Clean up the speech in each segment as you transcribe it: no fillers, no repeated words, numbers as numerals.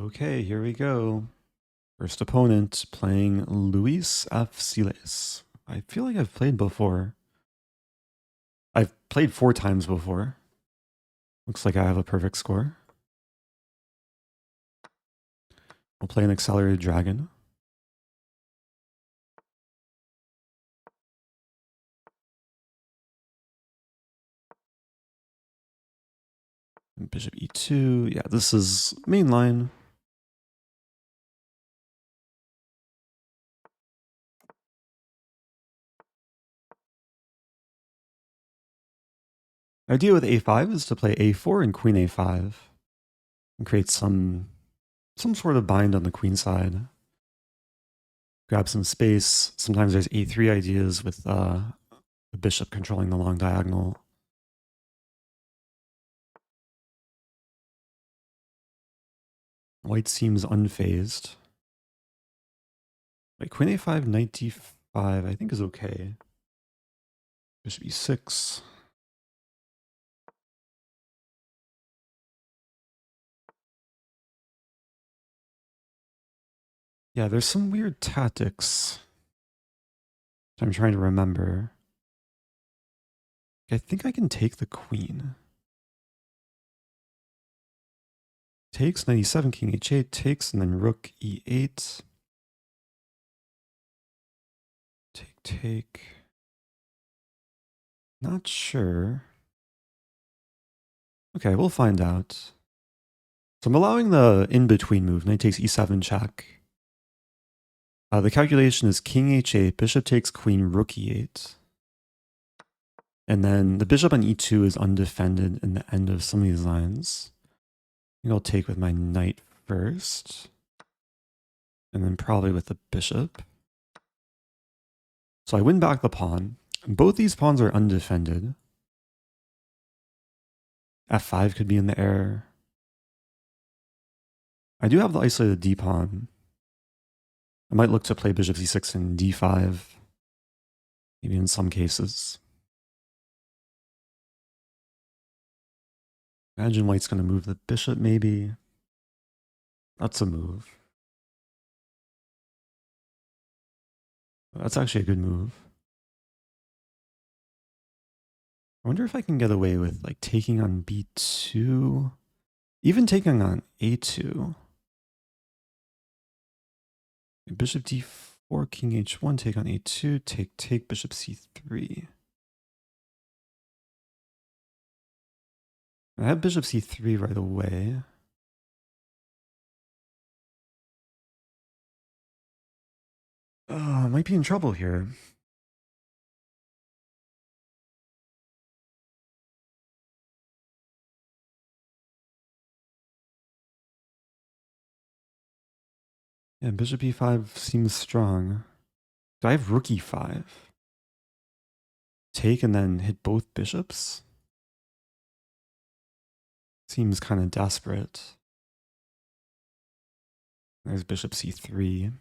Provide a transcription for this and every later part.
Okay, here we go. First opponent playing Luis F. Siles. I feel like I've played before. I've played 4 times before. Looks like I have a perfect score. We'll play an accelerated dragon. And bishop e2. Yeah, this is main line. Idea with a5 is to play a4 and queen a5 and create some sort of bind on the queen side. Grab some space. Sometimes there's a3 ideas with the bishop controlling the long diagonal. White seems unfazed. Wait, queen a5, knight d5, I think is okay. Bishop e6. Yeah, there's some weird tactics I'm trying to remember. I think I can take the queen. Takes, knight e7, king h8, takes, and then rook e8. Take. Not sure. Okay, we'll find out. So I'm allowing the in-between move, knight takes e7 check. The calculation is king h8, bishop takes queen, rook e8. And then the bishop on e2 is undefended in the end of some of these lines. I think I'll take with my knight first. And then probably with the bishop. So I win back the pawn. Both these pawns are undefended. f5 could be in the air. I do have the isolated d pawn. I might look to play bishop c6 and d5. Maybe in some cases. Imagine white's going to move the bishop maybe. That's a move. That's actually a good move. I wonder if I can get away with like taking on b2. Even taking on a2. Bishop d4, king h1, take on a2, take, bishop c3. I have bishop c3 right away. Oh, I might be in trouble here. Yeah, bishop e5 seems strong. Do I have rook e5? Take and then hit both bishops? Seems kind of desperate. There's bishop c3.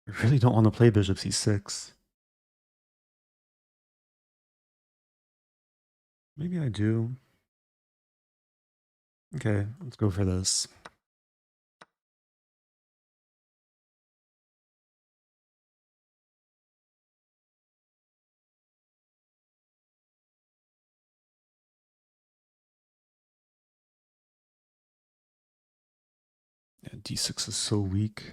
I really don't want to play bishop c6. Maybe I do. Okay, let's go for this. Yeah, d6 is so weak.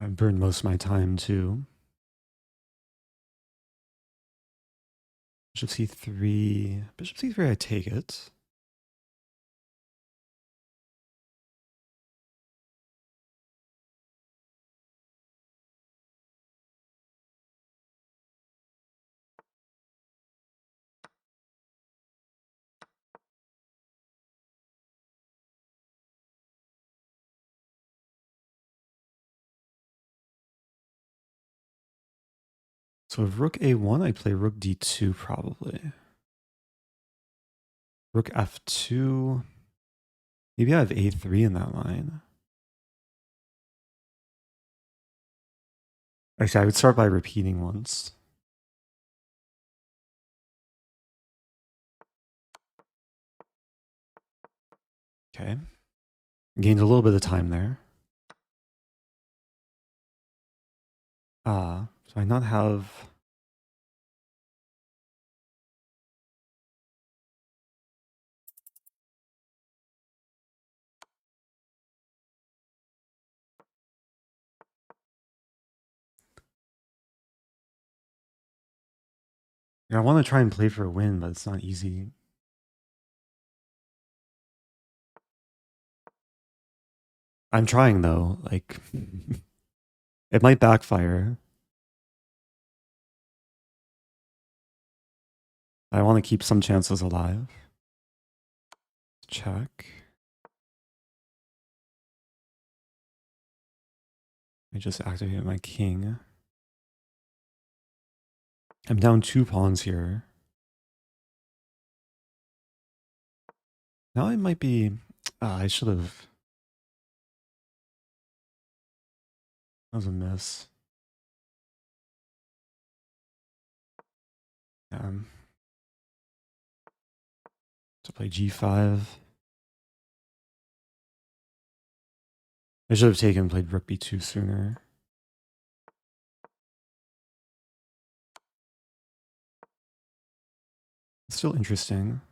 I've burned most of my time too. Bishop c3. Bishop c3, I take it. So if rook a1, I play rook d2 probably. Rook f2. Maybe I have a3 in that line. Actually, I would start by repeating once. Okay. Gained a little bit of time there. So I not have... I want to try and play for a win, but it's not easy. I'm trying though, like... it might backfire. I want to keep some chances alive. Check. I just activated my king. I'm down 2 pawns here. Now I might be... I should have... That was a miss. To play g5. I should have played rook b2 sooner. It's still interesting.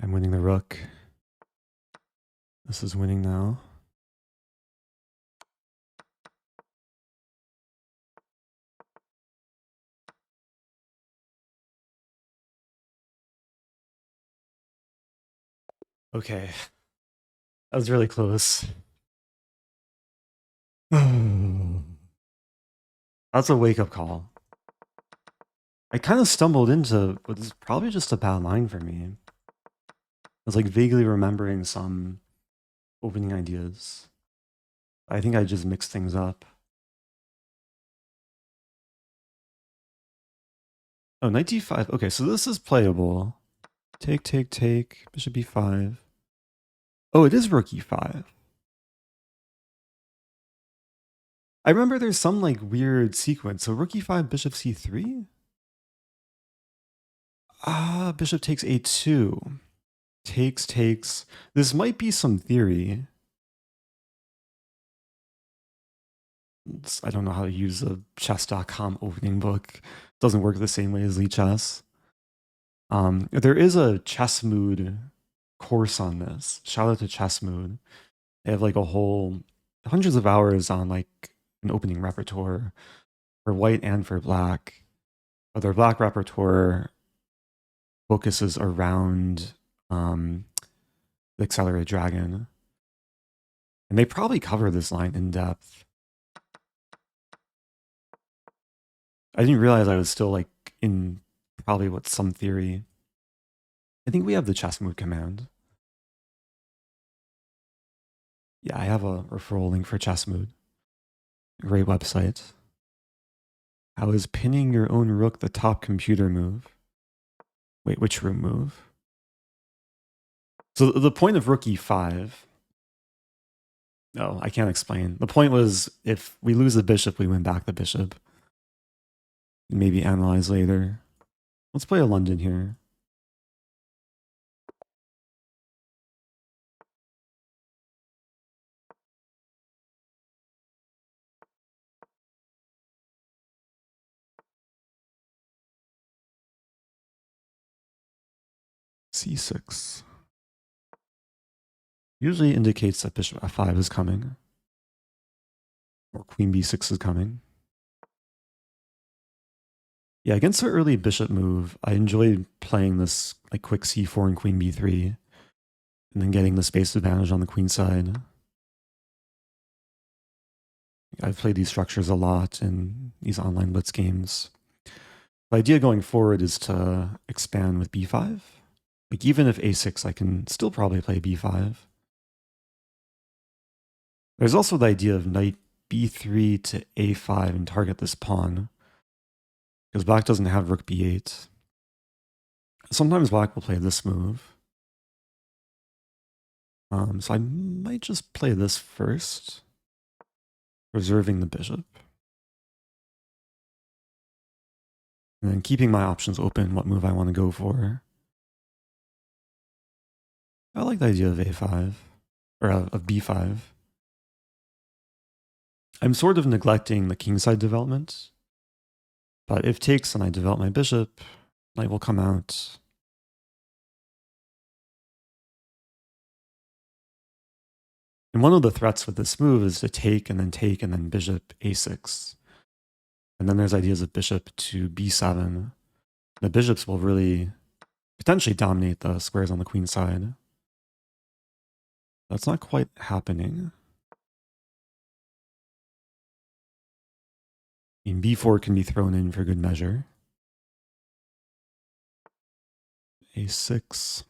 I'm winning the rook. This is winning now. Okay. That was really close. That's a wake-up call. I kind of stumbled into what is probably just a bad line for me. I was like vaguely remembering some opening ideas. I think I just mixed things up. Oh, knight d5. Okay, so this is playable. Take, take, take. Bishop b5. Oh, it is rook e5. I remember there's some like weird sequence. So rook e5, bishop c3? Bishop takes a2. Takes, takes. This might be some theory. I don't know how to use a chess.com opening book. Doesn't work the same way as Lichess. There is a Chess Mood course on this. Shout out to Chess Mood. They have like a whole hundreds of hours on like an opening repertoire for white and for black. But their black repertoire focuses around the Accelerated Dragon. And they probably cover this line in depth. I didn't realize I was still like in probably what some theory. I think we have the Chess Mood command. Yeah, I have a referral link for Chess Mood. Great website. How is pinning your own rook the top computer move? Wait, which room move? So the point of rook e5... No, I can't explain. The point was, if we lose the bishop, we win back the bishop. Maybe analyze later. Let's play a London here. c6. Usually indicates that bishop f5 is coming. Or queen b6 is coming. Yeah, against the early bishop move, I enjoyed playing this like quick c4 and queen b3. And then getting the space advantage on the queen side. I've played these structures a lot in these online blitz games. The idea going forward is to expand with b5. Like even if a6, I can still probably play b5. There's also the idea of knight b3 to a5 and target this pawn. Because black doesn't have rook b8. Sometimes black will play this move. So I might just play this first, reserving the bishop. And then keeping my options open, what move I want to go for. I like the idea of a5, or of b5. I'm sort of neglecting the kingside development, but if takes and I develop my bishop, knight will come out. And one of the threats with this move is to take and then bishop a6. And then there's ideas of bishop to b7. The bishops will really potentially dominate the squares on the queen side. That's not quite happening. I mean, b4 can be thrown in for good measure. a6.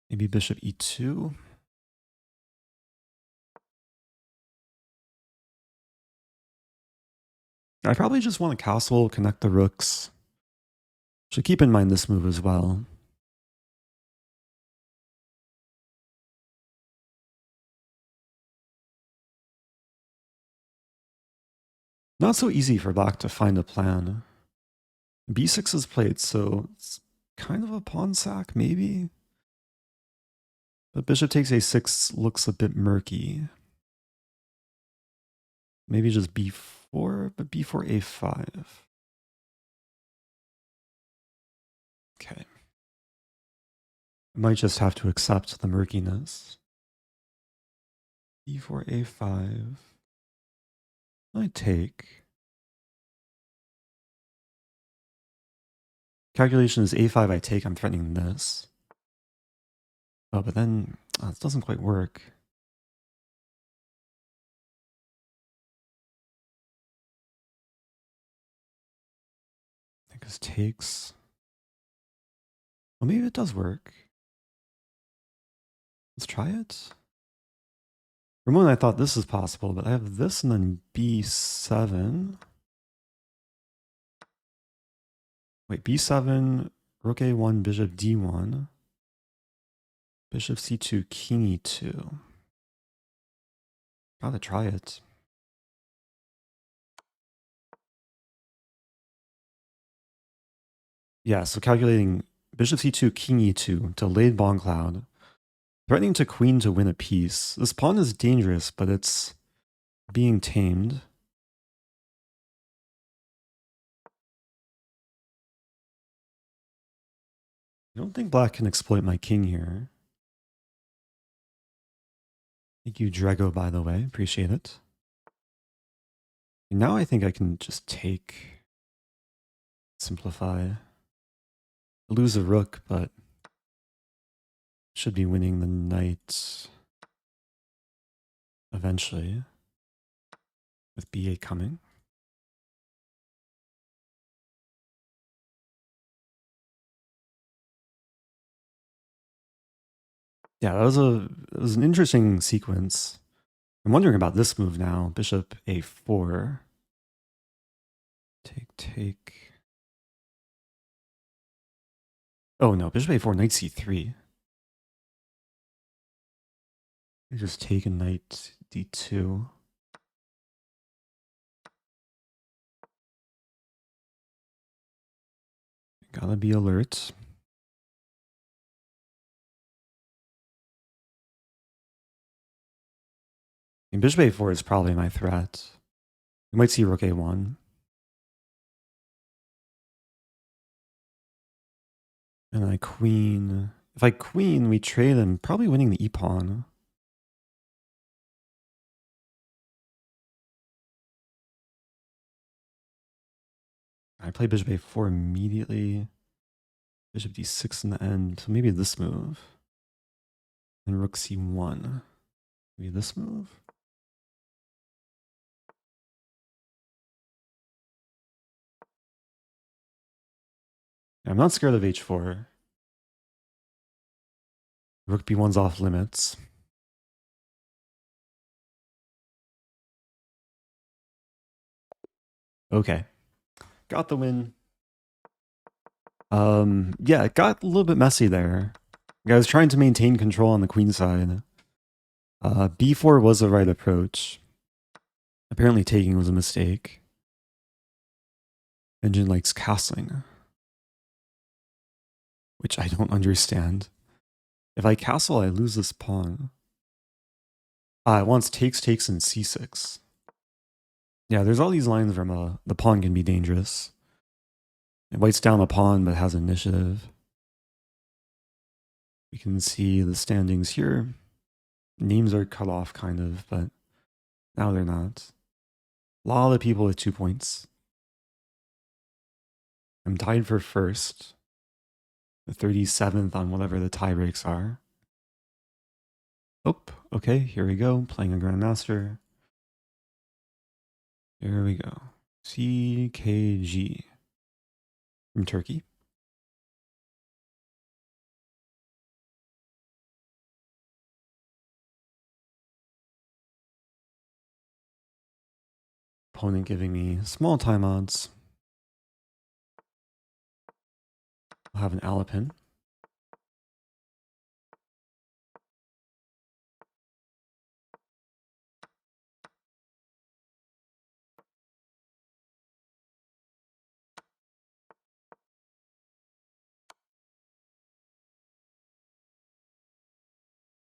Maybe bishop e2. I probably just want to castle, connect the rooks. Should keep in mind this move as well. Not so easy for black to find a plan. b6 is played, so it's kind of a pawn sack, maybe. But bishop takes a6 looks a bit murky. Maybe just b4, but b4, a5. Okay. I might just have to accept the murkiness. b4, a5. I take. Calculation is a5, I take, I'm threatening this. Oh, but then it doesn't quite work. Because takes. Well, maybe it does work. Let's try it. For a moment, I thought this is possible, but I have this and then b7. Wait, b7, rook a1, bishop d1. Bishop c2, king e2. Gotta try it. Yeah, so calculating bishop c2, king e2, delayed bond cloud. Threatening to queen to win a piece. This pawn is dangerous, but it's being tamed. I don't think black can exploit my king here. Thank you, Drago, by the way. Appreciate it. And now I think I can just take, simplify. Lose a rook, but should be winning the knight eventually with b8 coming. Yeah, that was an interesting sequence. I'm wondering about this move now. Bishop a4. Take. Oh no, bishop a4, knight c3. You just take a knight d2. Gotta be alert. And bishop a4 is probably my threat. You might see rook a1. And I queen. If I queen, we trade and probably winning the e-pawn. I play bishop a4 immediately. Bishop d6 in the end. So maybe this move. And rook c1. Maybe this move. I'm not scared of h4. Rook b1's off limits. Okay. Got the win. Yeah, it got a little bit messy there. I was trying to maintain control on the queen side. b4 was the right approach. Apparently taking was a mistake. Engine likes castling, which I don't understand. If I castle, I lose this pawn. It wants takes, and c6. Yeah, there's all these lines from the pawn can be dangerous. It whites down a pawn, but has initiative. We can see the standings here. Names are cut off, kind of, but now they're not. A lot of people with 2 points. I'm tied for first. The 37th on whatever the tie breaks are. Oh, okay, here we go. Playing a grandmaster. Here we go. CKG from Turkey. Opponent giving me small time odds. I'll have an Alapin.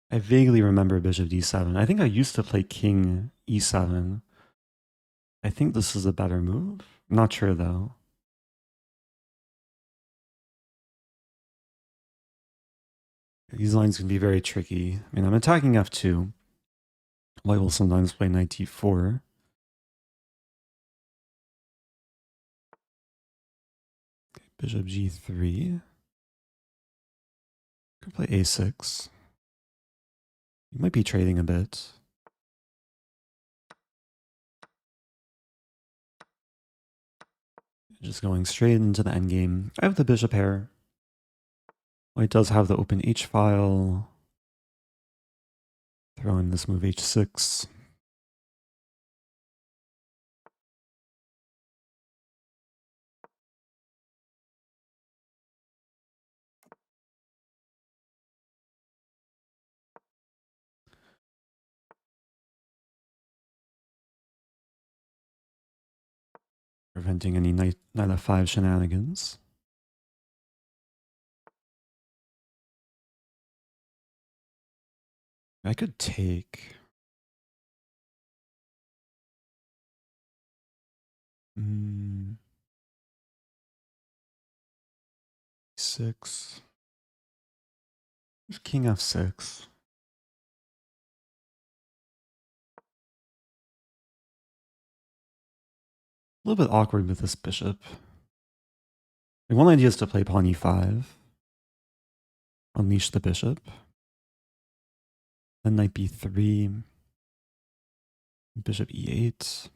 I vaguely remember bishop d7. I think I used to play king e7. I think this is a better move. I'm not sure though. These lines can be very tricky. I mean, I'm attacking f2. White will sometimes play knight d4. Okay, bishop g3. Could play a6. You might be trading a bit. Just going straight into the endgame. I have the bishop pair. White does have the open h file. Throw in this move h6. Preventing any knight f5 shenanigans. I could take. Six. King f6. A little bit awkward with this bishop. One idea is to play pawn e5. Unleash the bishop. Then knight b3. Bishop e8.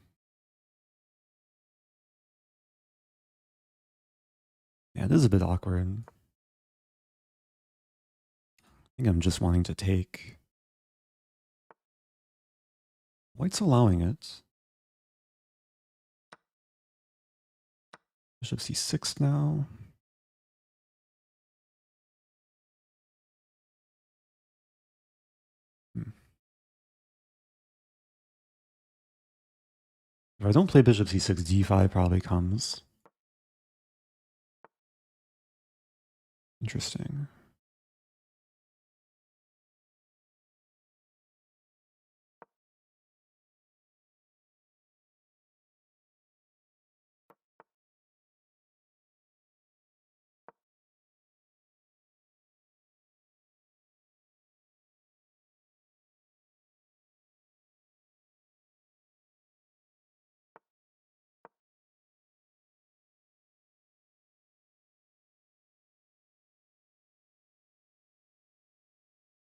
Yeah, this is a bit awkward. I think I'm just wanting to take. White's allowing it. Bishop c6 now. If I don't play bishop c6, d5 probably comes. Interesting.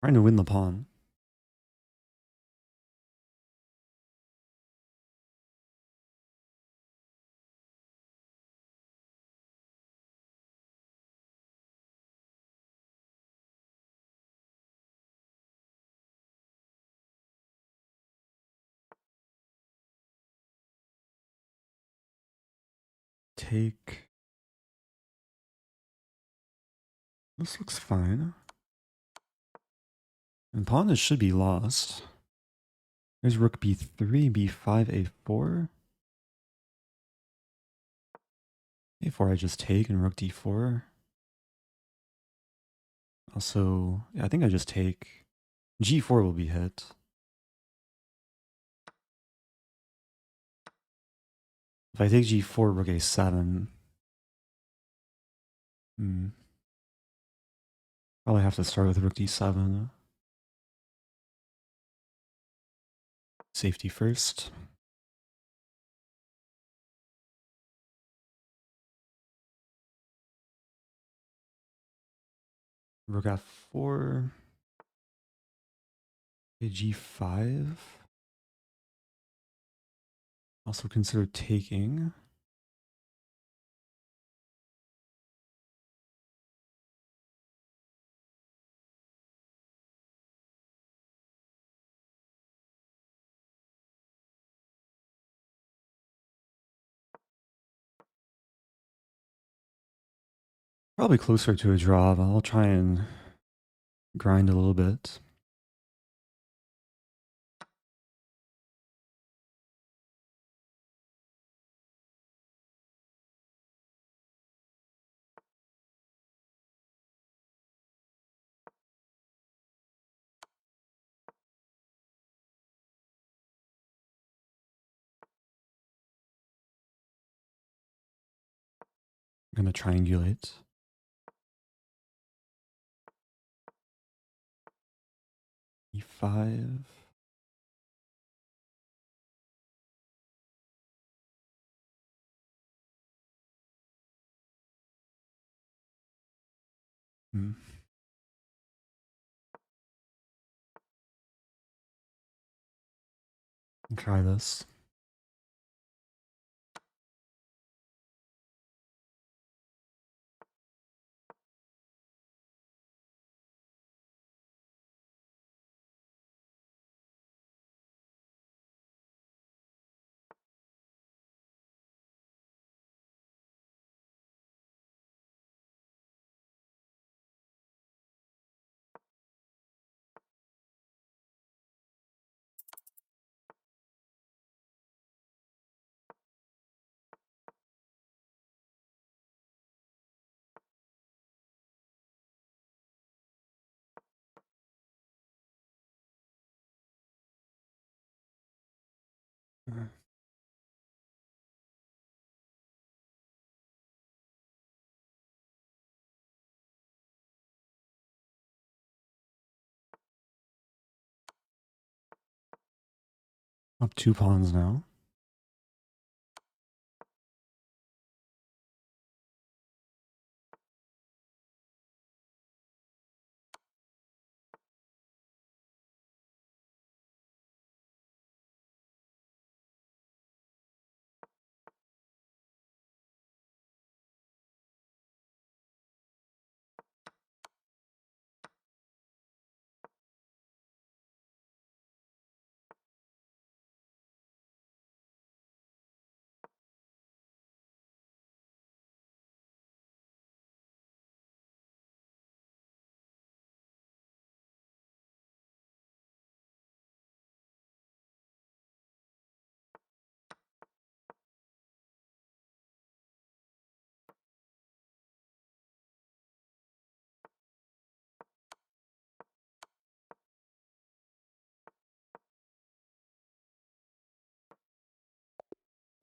Trying to win the pawn. Take. This looks fine. And pawn should be lost. There's rook b3, b5, a4. a4 I just take and rook d4. Also, yeah, I think I just take. g4 will be hit. If I take g4, rook a7. Probably have to start with rook d7. Safety first. Rook f4. g5. Also consider taking. Probably closer to a draw, but I'll try and grind a little bit. I'm going to triangulate. e5. Try this. Up 2 pawns now.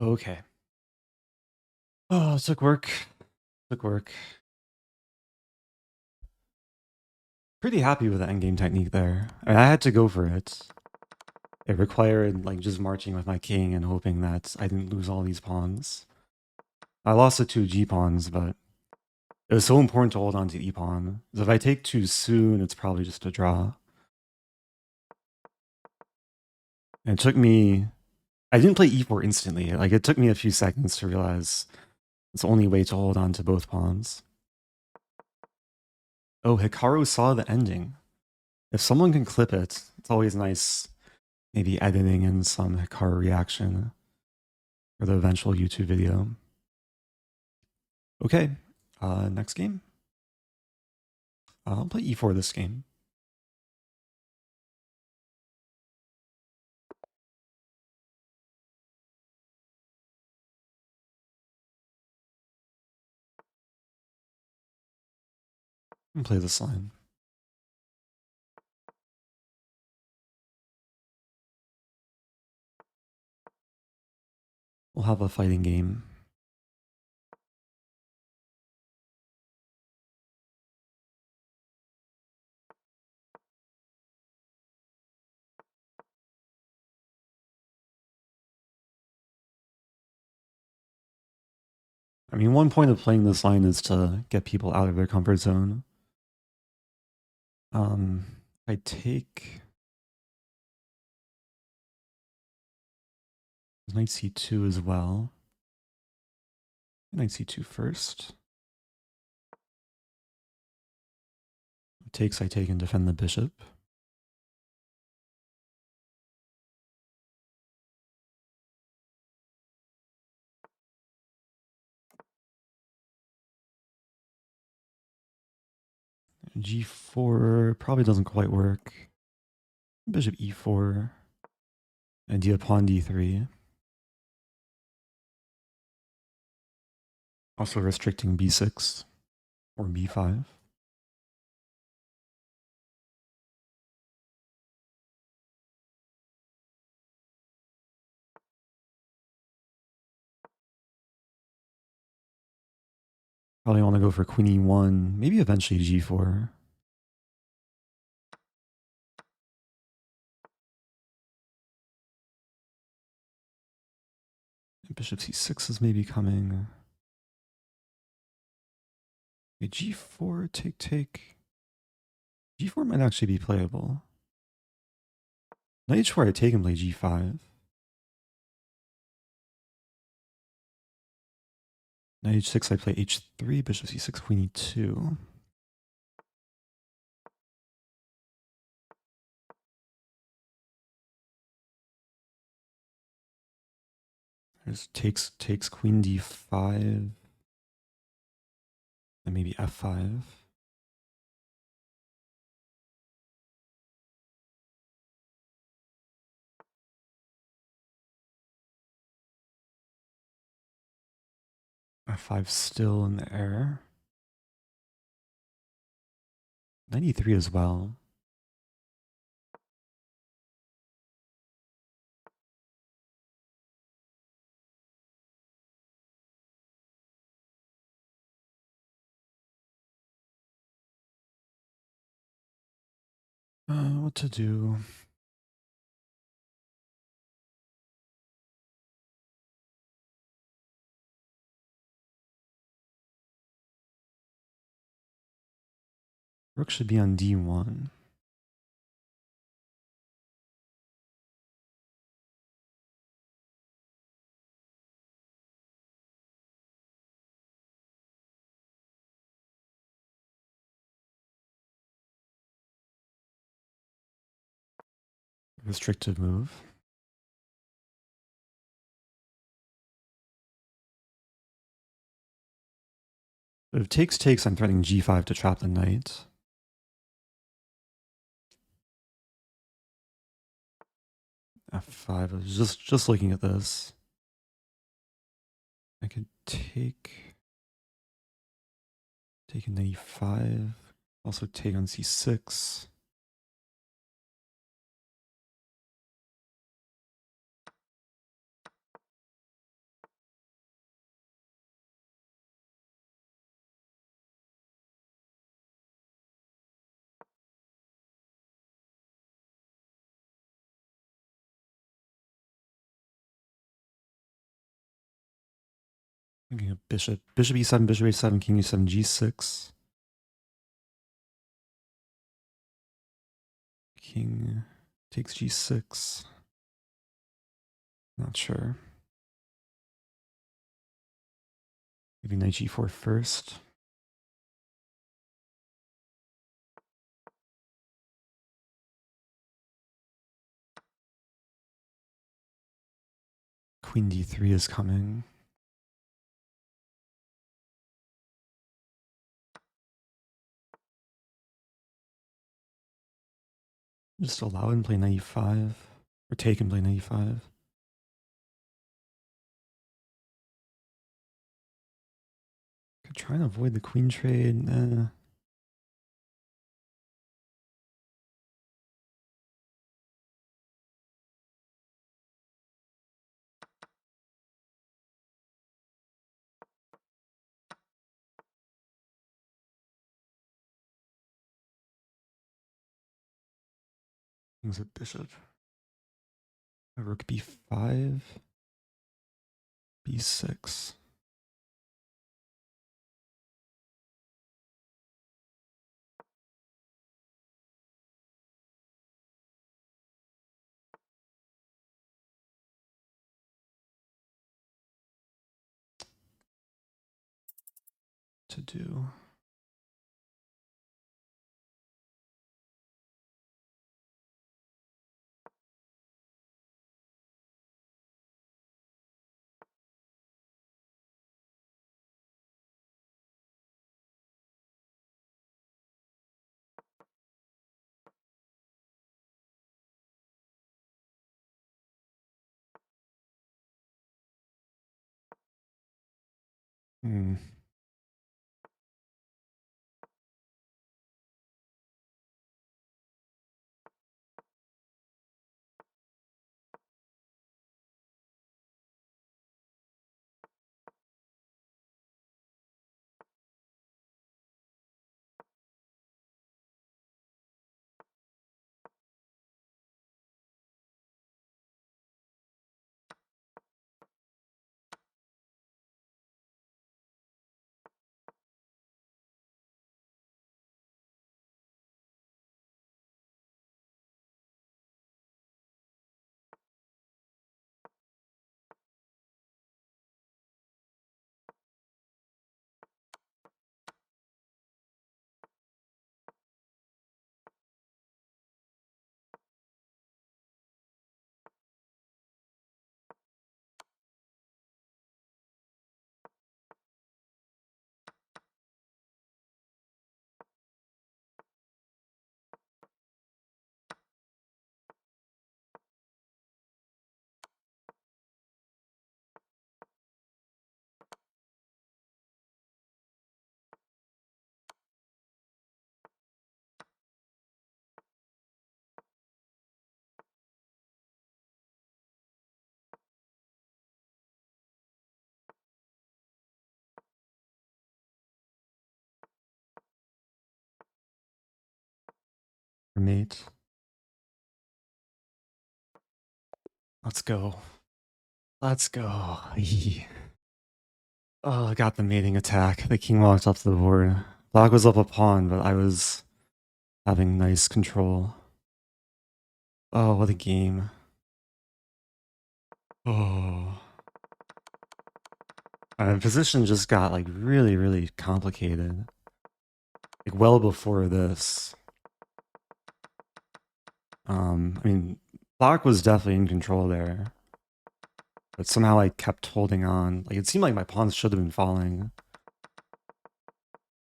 Okay. Oh, it took work. Took work. Pretty happy with the endgame technique there. I mean, I had to go for it. It required like just marching with my king and hoping that I didn't lose all these pawns. I lost the 2 g pawns, but it was so important to hold on to e pawn. If I take too soon, it's probably just a draw. And it took me, I didn't play e4 instantly. Like, it took me a few seconds to realize it's the only way to hold on to both pawns. Oh, Hikaru saw the ending. If someone can clip it, it's always nice, maybe editing in some Hikaru reaction for the eventual YouTube video. Okay, next game. I'll play e4 this game. And play this line. We'll have a fighting game. I mean, one point of playing this line is to get people out of their comfort zone. I take knight c2 as well. Knight c2 first. Takes, I take and defend the bishop. G4 probably doesn't quite work. Bishop e4. Idea pawn d3. Also restricting b6 or b5. Probably want to go for queen e1, maybe eventually g4. Bishop c6 is maybe coming. Okay, g4, take. G4 might actually be playable. Knight h4, I take and play g5. Knight h6, I play h3, bishop c6, queen e2. There's takes queen d5. And maybe f5. f5 still in the air. Knight e3 as well. What to do? Rook should be on d1. Restrictive move. But if takes, I'm threatening g5 to trap the knight. f5. I was just looking at this. I could take a knight e5. Also take on c6. Thinking of bishop e7, bishop a7, king e7, g6. King takes g6. Not sure. Maybe knight g4 first. Queen d3 is coming. Just allow him to play knight e5. Or take and play knight e5. Could try and avoid the queen trade. Is it bishop? Rook b5. b6. To do. Hmm. Mate. Let's go. Let's go. Oh, I got the mating attack. The king walked up to the board. Black was up a pawn, but I was having nice control. Oh, what a game. Oh. The position just got like really, really complicated. Like well before this. I mean, Black was definitely in control there. But somehow I kept holding on. Like it seemed like my pawns should have been falling.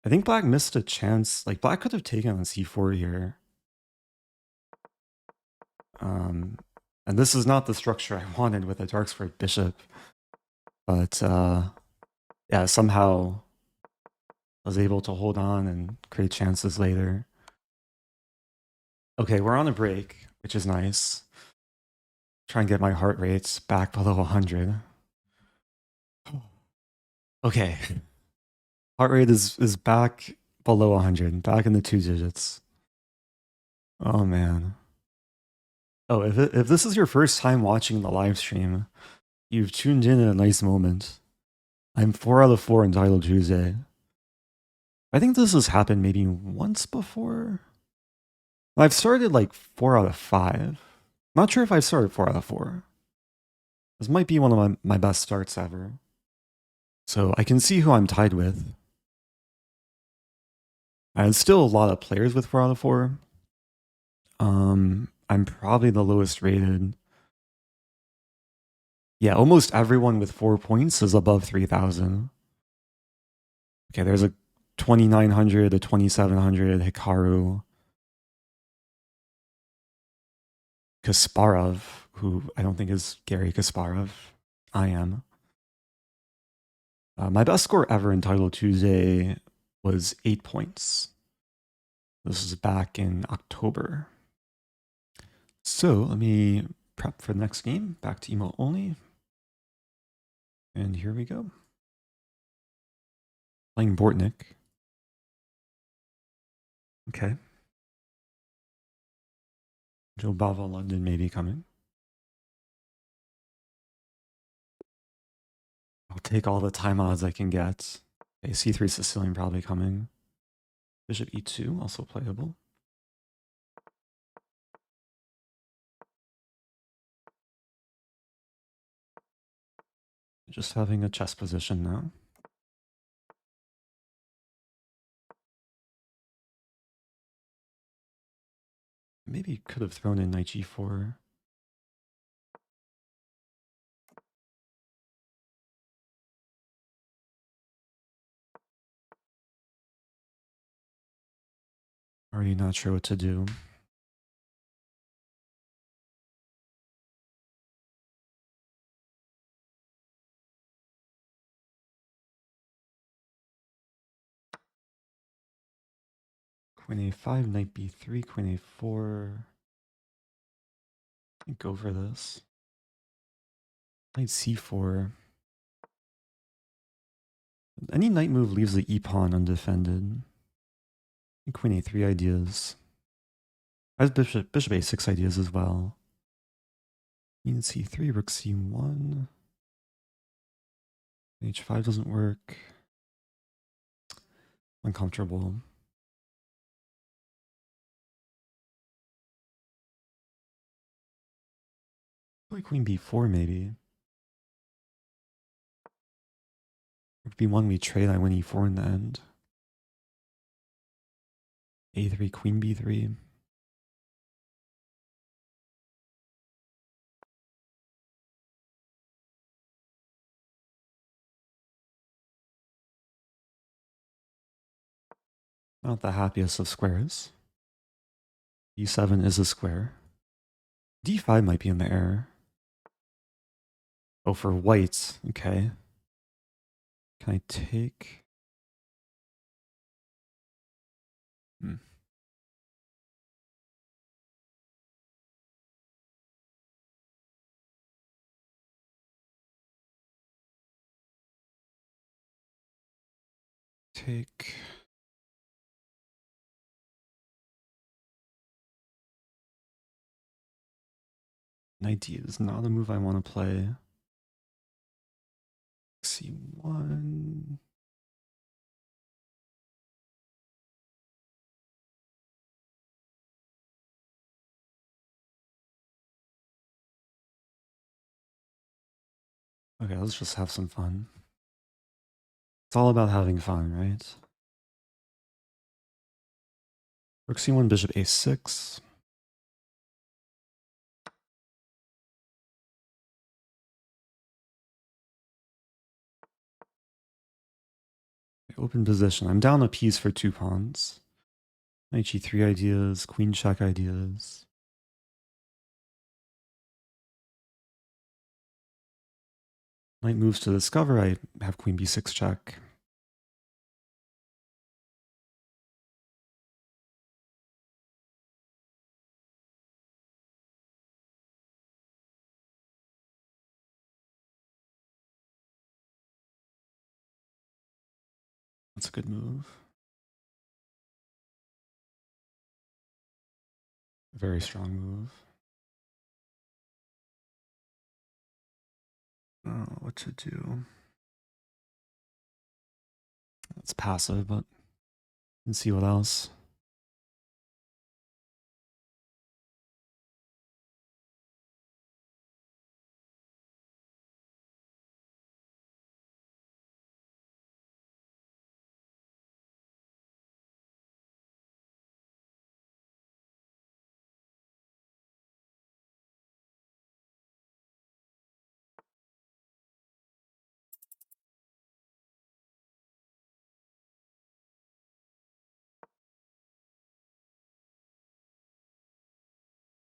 I think Black missed a chance. Like Black could have taken on c4 here. And this is not the structure I wanted with a dark squared bishop. But yeah, somehow I was able to hold on and create chances later. Okay, we're on a break, which is nice. Try and get my heart rates back below 100. Okay. Heart rate is back below 100, back in the 2 digits. Oh man. Oh, if this is your first time watching the live stream, you've tuned in at a nice moment. I'm 4 out of 4 in Title Tuesday. I think this has happened maybe once before. I've started like 4 out of 5. Not sure if I've started 4 out of 4. This might be one of my best starts ever. So I can see who I'm tied with. And still a lot of players with 4 out of 4. I'm probably the lowest rated. Yeah, almost everyone with 4 points is above 3,000. Okay, there's a 2,900, a 2,700, Hikaru, Kasparov, who I don't think is Gary Kasparov. I am. My best score ever in Title Tuesday was 8 points. This is back in October. So let me prep for the next game. Back to emote only. And here we go. Playing Bortnyk. Okay. Jobava London may be coming. I'll take all the time odds I can get. Okay, C3 Sicilian probably coming. Bishop E2, also playable. Just having a chess position now. Maybe could have thrown in knight G4. Already not sure what to do. Queen A5, knight B3, queen A4. Go for this. Knight C4. Any knight move leaves the e-pawn undefended. Queen A3 ideas. I have bishop A6 ideas as well. Queen C3, rook C1. H5 doesn't work. Uncomfortable. Probably queen B4 maybe. Rook B1 we trade, I win E4 in the end. A3, queen B3. Not the happiest of squares. E7 is a square. D5 might be in the air. Oh, for white. Okay. Can I take? Take. Knight D is not a move I want to play. C1. Okay, let's just have some fun. It's all about having fun, right? Rook C1, bishop A6. Open position. I'm down a piece for 2 pawns. Knight G3 ideas, queen check ideas. Knight moves to discover. I have queen B6 check. That's a good move. Very strong move. Oh, what to do? It's passive, but let's see what else.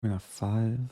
Queen f5.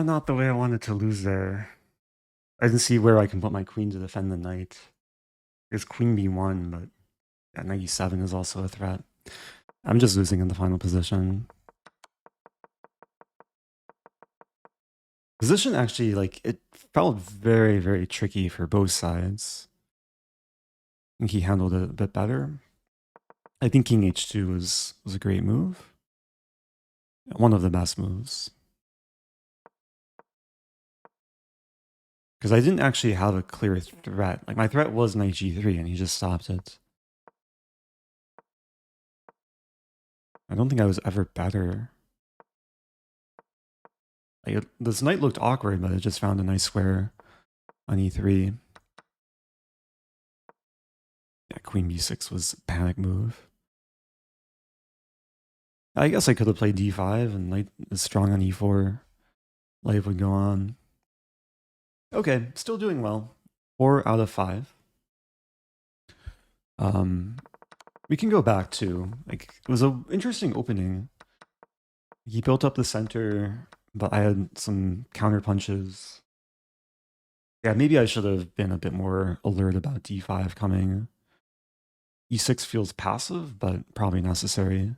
Not the way I wanted to lose there. I didn't see where I can put my queen to defend the knight. There's queen b1, but yeah, knight e7 is also a threat. I'm just losing in the final position. Position actually, like, it felt very, very tricky for both sides. I think he handled it a bit better. I think king h2 was a great move. One of the best moves. Because I didn't actually have a clear threat. Like, my threat was knight g3, and he just stopped it. I don't think I was ever better. Like, this knight looked awkward, but it just found a nice square on e3. Yeah, queen b6 was a panic move. I guess I could have played d5, and knight is strong on e4. Life would go on. Okay, still doing well. 4 out of 5. We can go back to, like, it was an interesting opening. He built up the center, but I had some counter punches. Yeah, maybe I should have been a bit more alert about d5 coming. e6 feels passive, but probably necessary.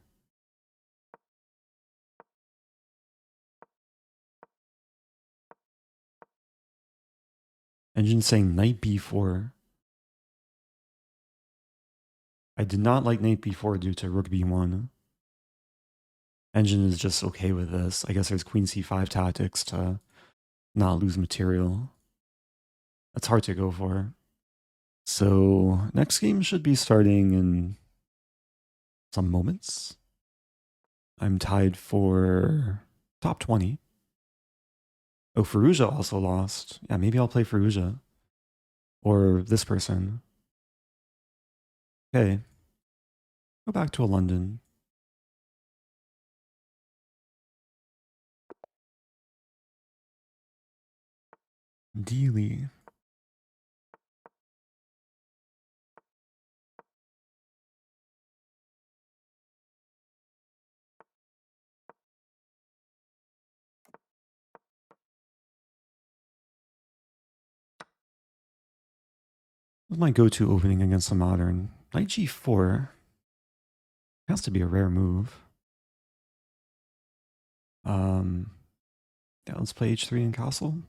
Engine saying knight b4. I did not like knight b4 due to rook b1. Engine is just okay with this. I guess there's queen c5 tactics to not lose material. That's hard to go for. So next game should be starting in some moments. I'm tied for top 20. Oh, Faruja also lost. Yeah, maybe I'll play Faruja. Or this person. Okay. Go back to a London. Dealey. This is my go-to opening against a modern. Knight g4 has to be a rare move. Yeah, let's play h3 in castle.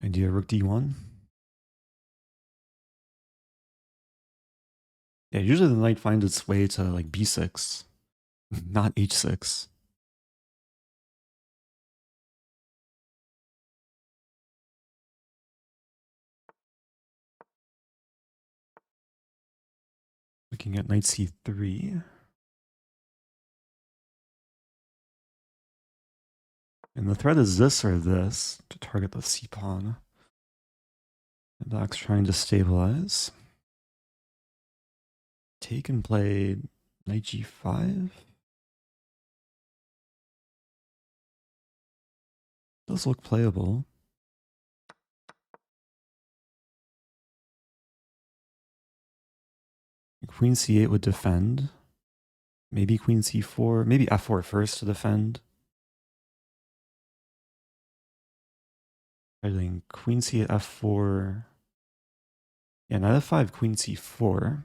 Idea rook d1. Yeah, usually the knight finds its way to like b6, not h6. Looking at knight c3. And the threat is this or this to target the c-pawn. The black's trying to stabilize. Take and play knight g5. Does look playable. Queen c8 would defend. Maybe queen c4. Maybe f4 first to defend. I think queen c8, f4. Yeah, knight f5, queen c4.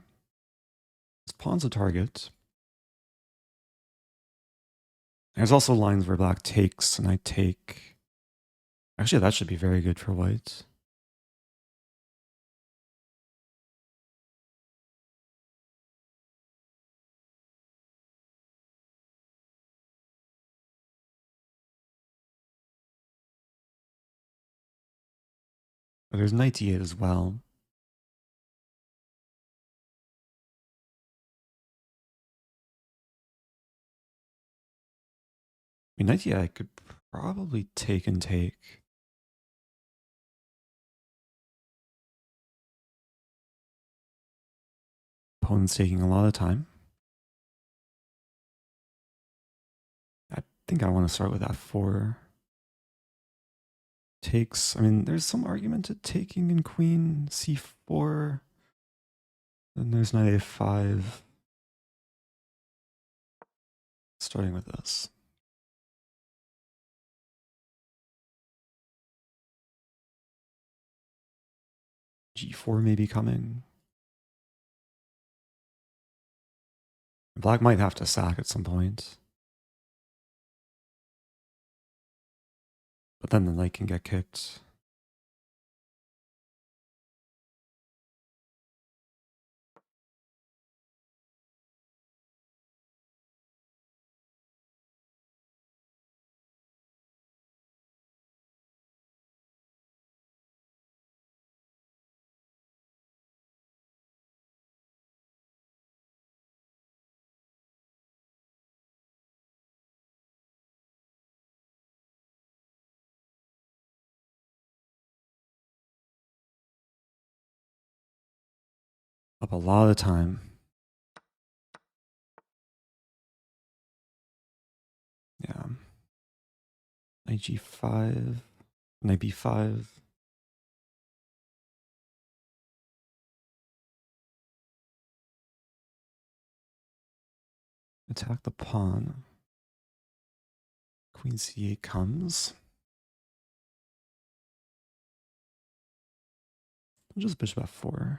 This pawn's a target. There's also lines where black takes and I take. Actually, that should be very good for white. But there's knight e8 as well. I mean, knight e8 I could probably take and take. Opponent's taking a lot of time. I think I want to start with f4. Takes, I mean, there's some argument to taking in queen c4. Then there's knight a5. Starting with this. g4 may be coming. Black might have to sack at some point. But then the knight can get kicked. Up a lot of time. Yeah. Knight g5. Knight b5. Attack the pawn. Queen c8 comes. Just bishop f4.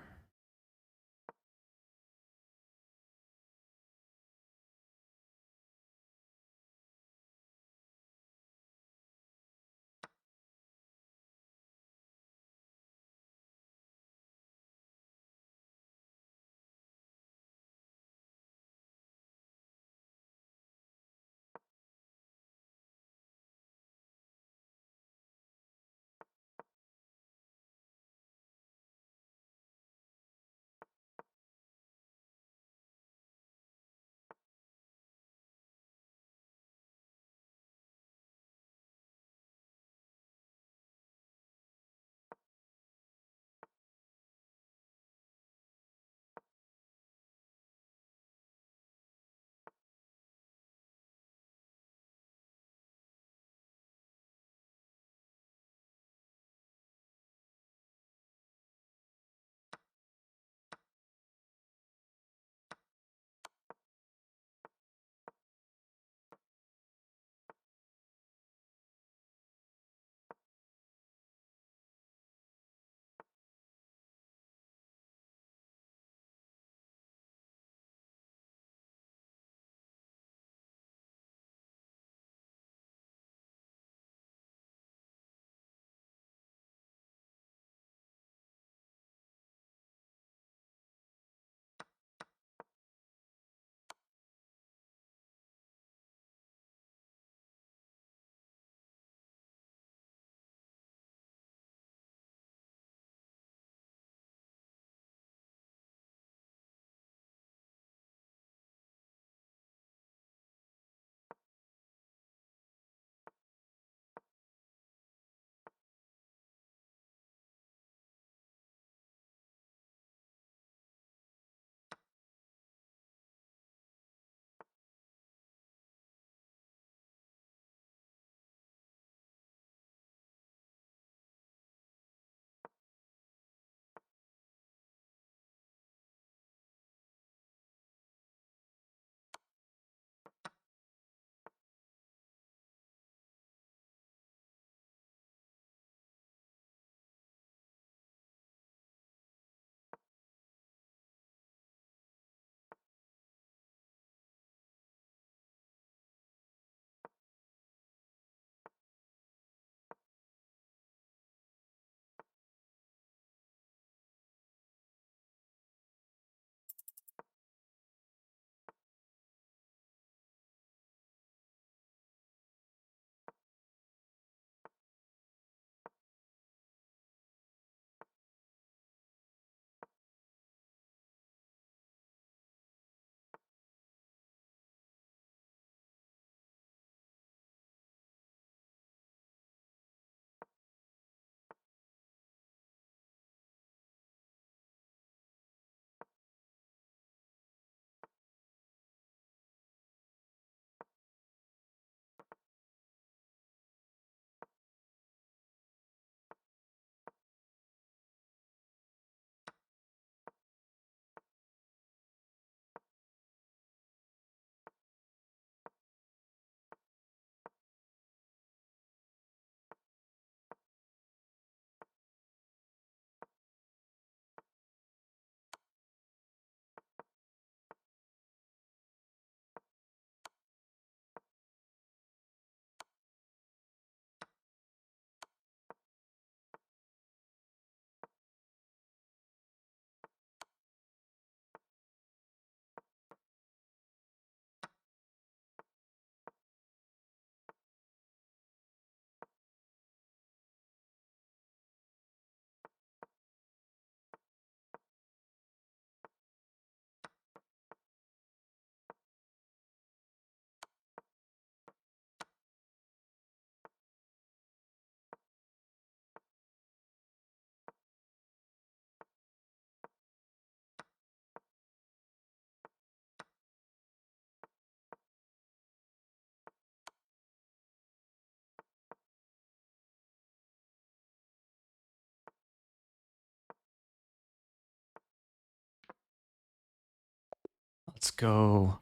Let's go.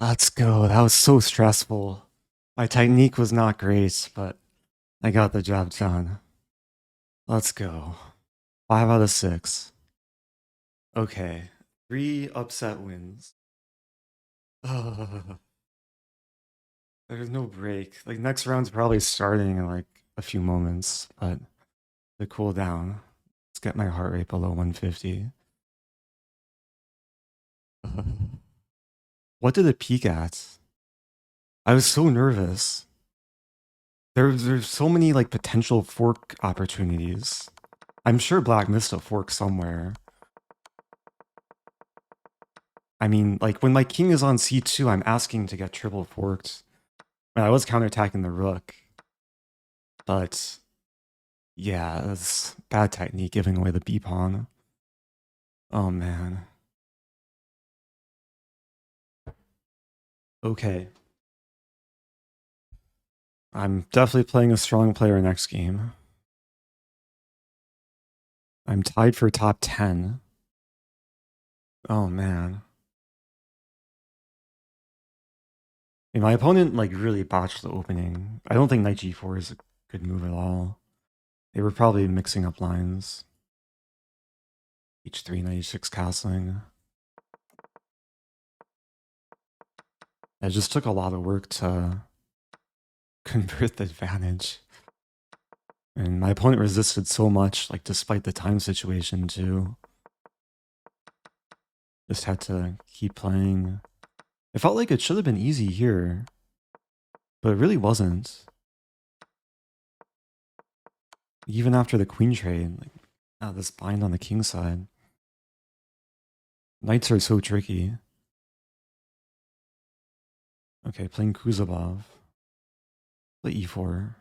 Let's go. That was so stressful. My technique was not great, but I got the job done. Let's go. 5 out of 6. Okay. 3 upset wins. Ugh. There's no break. Like, next round's probably starting in like a few moments, but to cool down, let's get my heart rate below 150. What did it peak at? I was so nervous. There's so many like potential fork opportunities. I'm sure Black missed a fork somewhere. I mean, like when my king is on c2, I'm asking to get triple forked. I was counterattacking the rook, but yeah, that's bad technique giving away the b pawn. Oh man. Okay. I'm definitely playing a strong player next game. I'm tied for top 10. Oh man. And my opponent like really botched the opening. I don't think knight g4 is a good move at all. They were probably mixing up lines. h3, knight h6 castling. It just took a lot of work to convert the advantage. And my opponent resisted so much, like despite the time situation too. Just had to keep playing. It felt like it should have been easy here, but it really wasn't. Even after the queen trade, like, this bind on the king side. Knights are so tricky. Okay, playing Kuzubov. Play e4.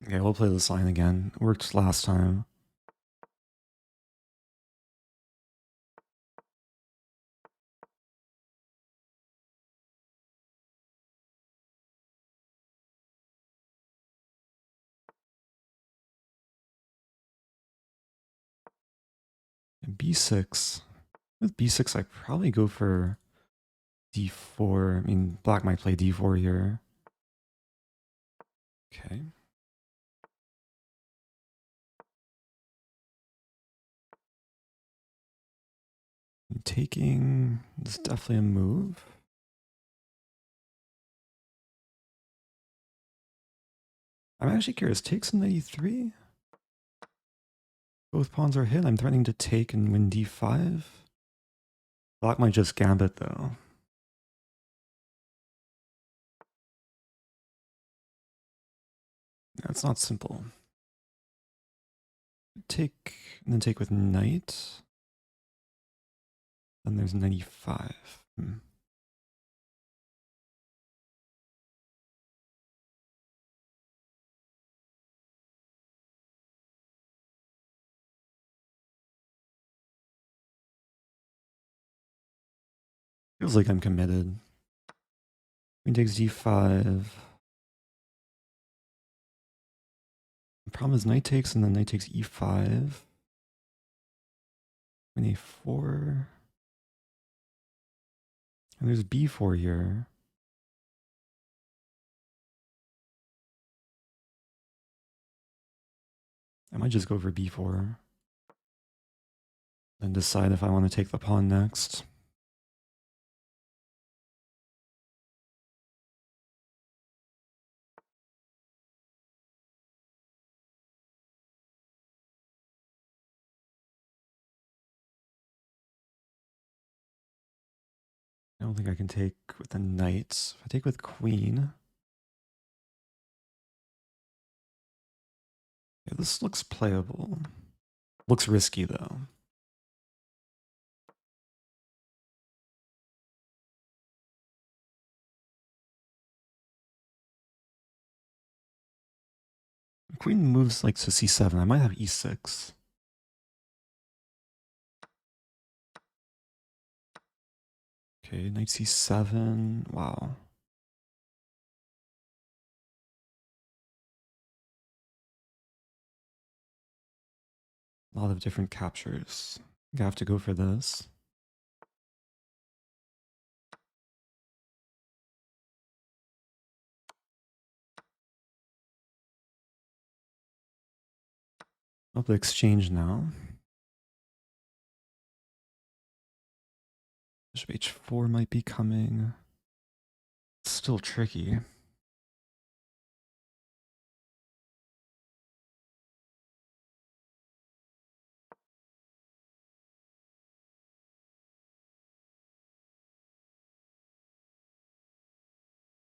Okay, we'll play this line again. It worked last time. And b6. With b6, I probably go for d4. I mean, black might play d4 here. Okay. Taking is definitely a move. I'm actually curious. Takes in e3? Both pawns are hit. I'm threatening to take and win d5. Black might just gambit though. That's not simple. Take and then take with knight. Then there's knight e5. Feels like I'm committed. Queen takes d5. The problem is knight takes and then knight takes e5. Queen a4. And there's b4 here. I might just go for b4. Then decide if I want to take the pawn next. I don't think I can take with the knights. If I take with queen. Yeah, this looks playable. Looks risky though. Queen moves like to c7. I might have e6. Okay, knight c7. Wow. A lot of different captures. I have to go for this. Up the exchange now. Bishop h4 might be coming. Still tricky.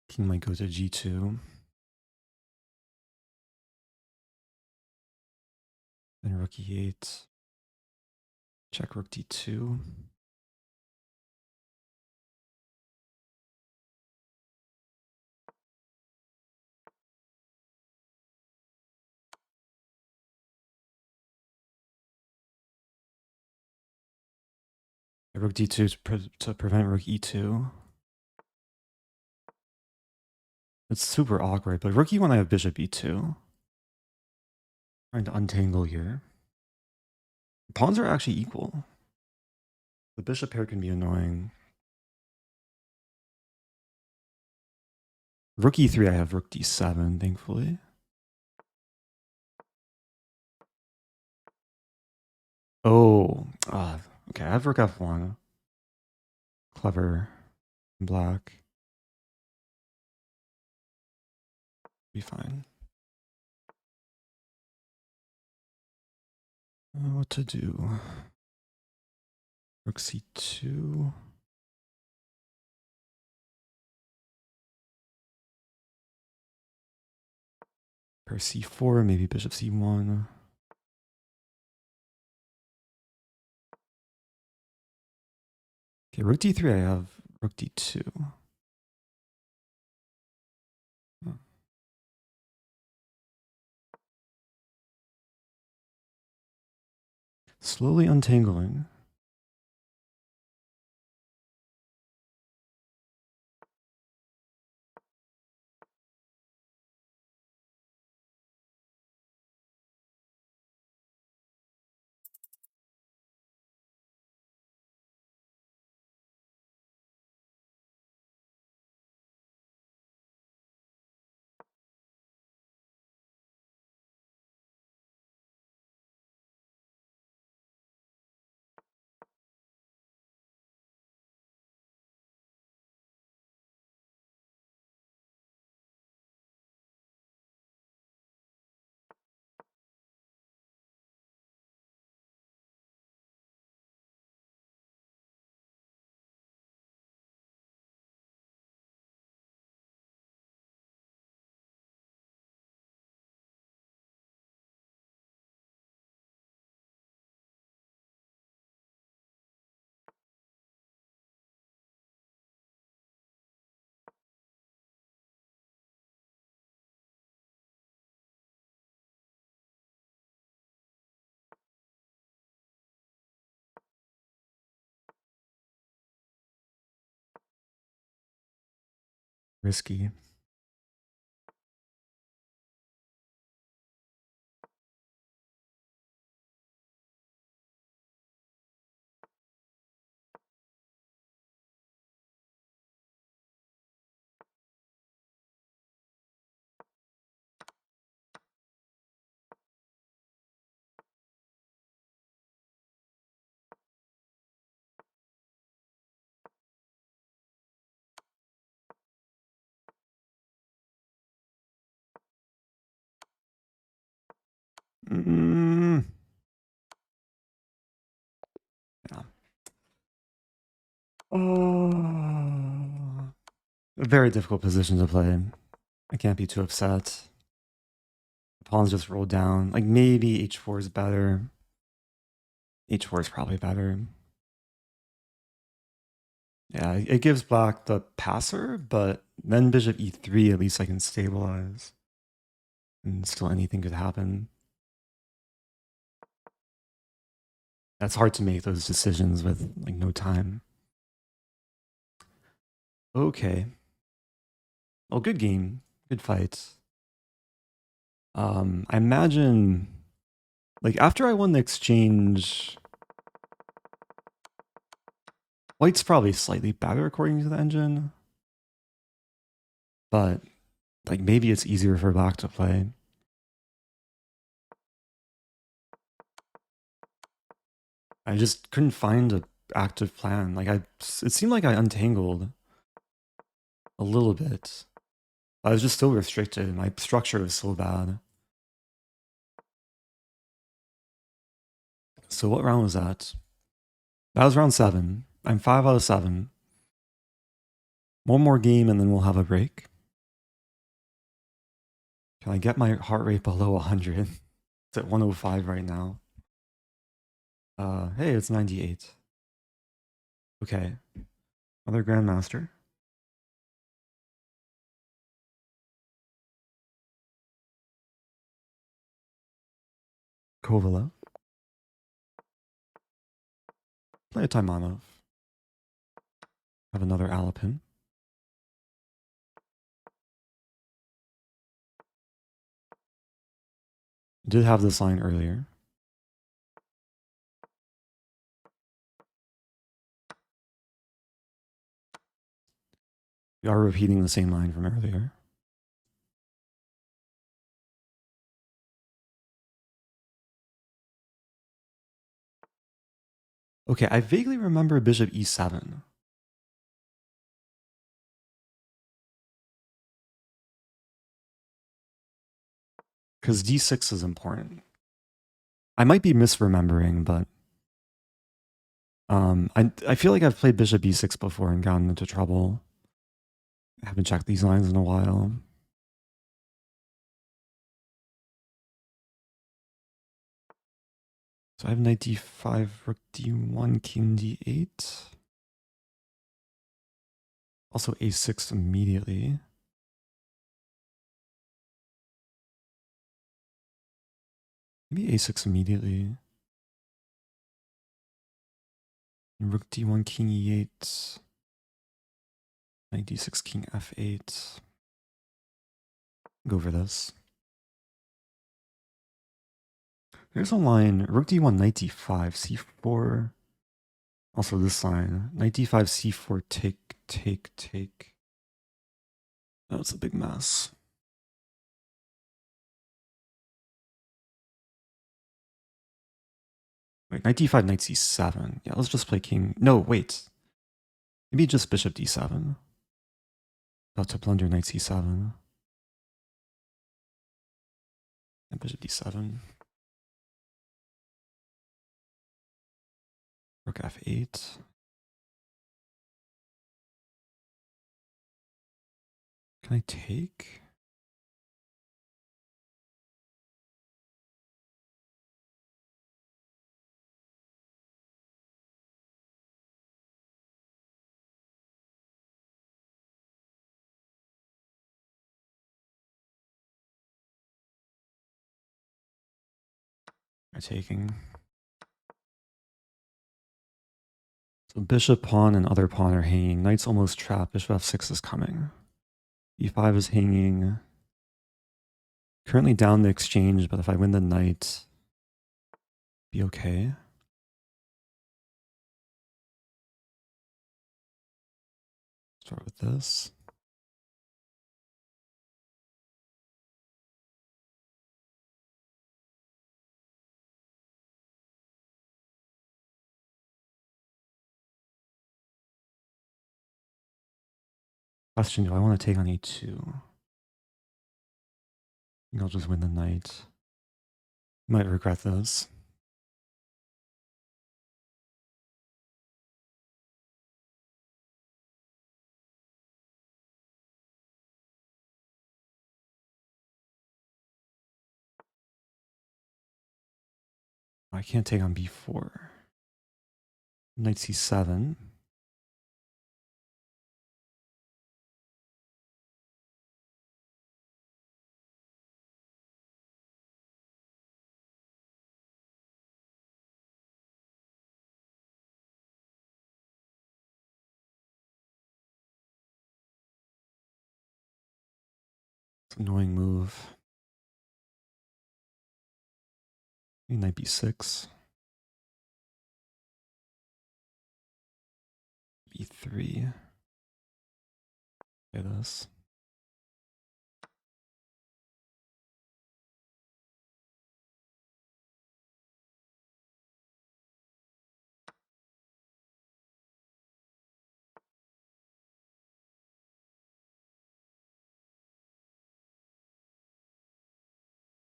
King might go to g2. Then rook e8. Check rook d2. Rook d2 to prevent rook e2. It's super awkward, but rook e1 I have bishop e2. Trying to untangle here. Pawns are actually equal. The bishop pair can be annoying. Rook e3 I have rook d7, thankfully. Oh, okay, I have rook f1. Clever. Black. Be fine. What to do? Rook c2. Pair c4, maybe bishop c1. Okay, rook d3 I have rook d2. Slowly untangling. Risky. Yeah. Oh, a very difficult position to play. I can't be too upset. The pawns just rolled down. Like maybe h4 is better. h4 is probably better. Yeah, it gives black the passer, but then bishop e3, at least I can stabilize. And still anything could happen. That's hard to make those decisions with like no time. Okay. Well, good game. Good fight. I imagine Like, after I won the exchange, white's probably slightly better according to the engine, but like maybe it's easier for black to play. I just couldn't find an active plan. Like it seemed like I untangled a little bit. I was just so restricted. My structure was so bad. So what round was that? That was round 7. I'm 5 out of 7. One more game and then we'll have a break. Can I get my heart rate below 100? It's at 105 right now. Hey, it's 98. Okay. Another grandmaster. Kovalev. Play a Taimanov. Have another Alapin. Did have this line earlier. We are repeating the same line from earlier. Okay, I vaguely remember bishop e7. Because d6 is important. I might be misremembering, but I feel like I've played bishop e6 before and gotten into trouble. I haven't checked these lines in a while. So I have knight d5, rook d1, king d8. Also a6 immediately. Maybe a6 immediately. Rook d1, king e8. Knight d6, king f8. Go for this. There's a line, rook d1, knight d5, c4. Also this line, knight d5, c4, take, take, take. That's a big mess. Wait, knight d5, knight c7. Yeah, let's just play king. No, wait. Maybe just bishop d7. About to blunder knight c7. And bishop d7. Rook f8. Can I take? Am I taking? So bishop, pawn, and other pawn are hanging. Knight's almost trapped. Bishop f6 is coming. e5 is hanging. Currently down the exchange, but if I win the knight, be okay. Start with this. Question, do I want to take on e2? I think I'll just win the knight. Might regret this. I can't take on b4. Knight c7. It's an annoying move. Maybe knight b6. b3. Play this.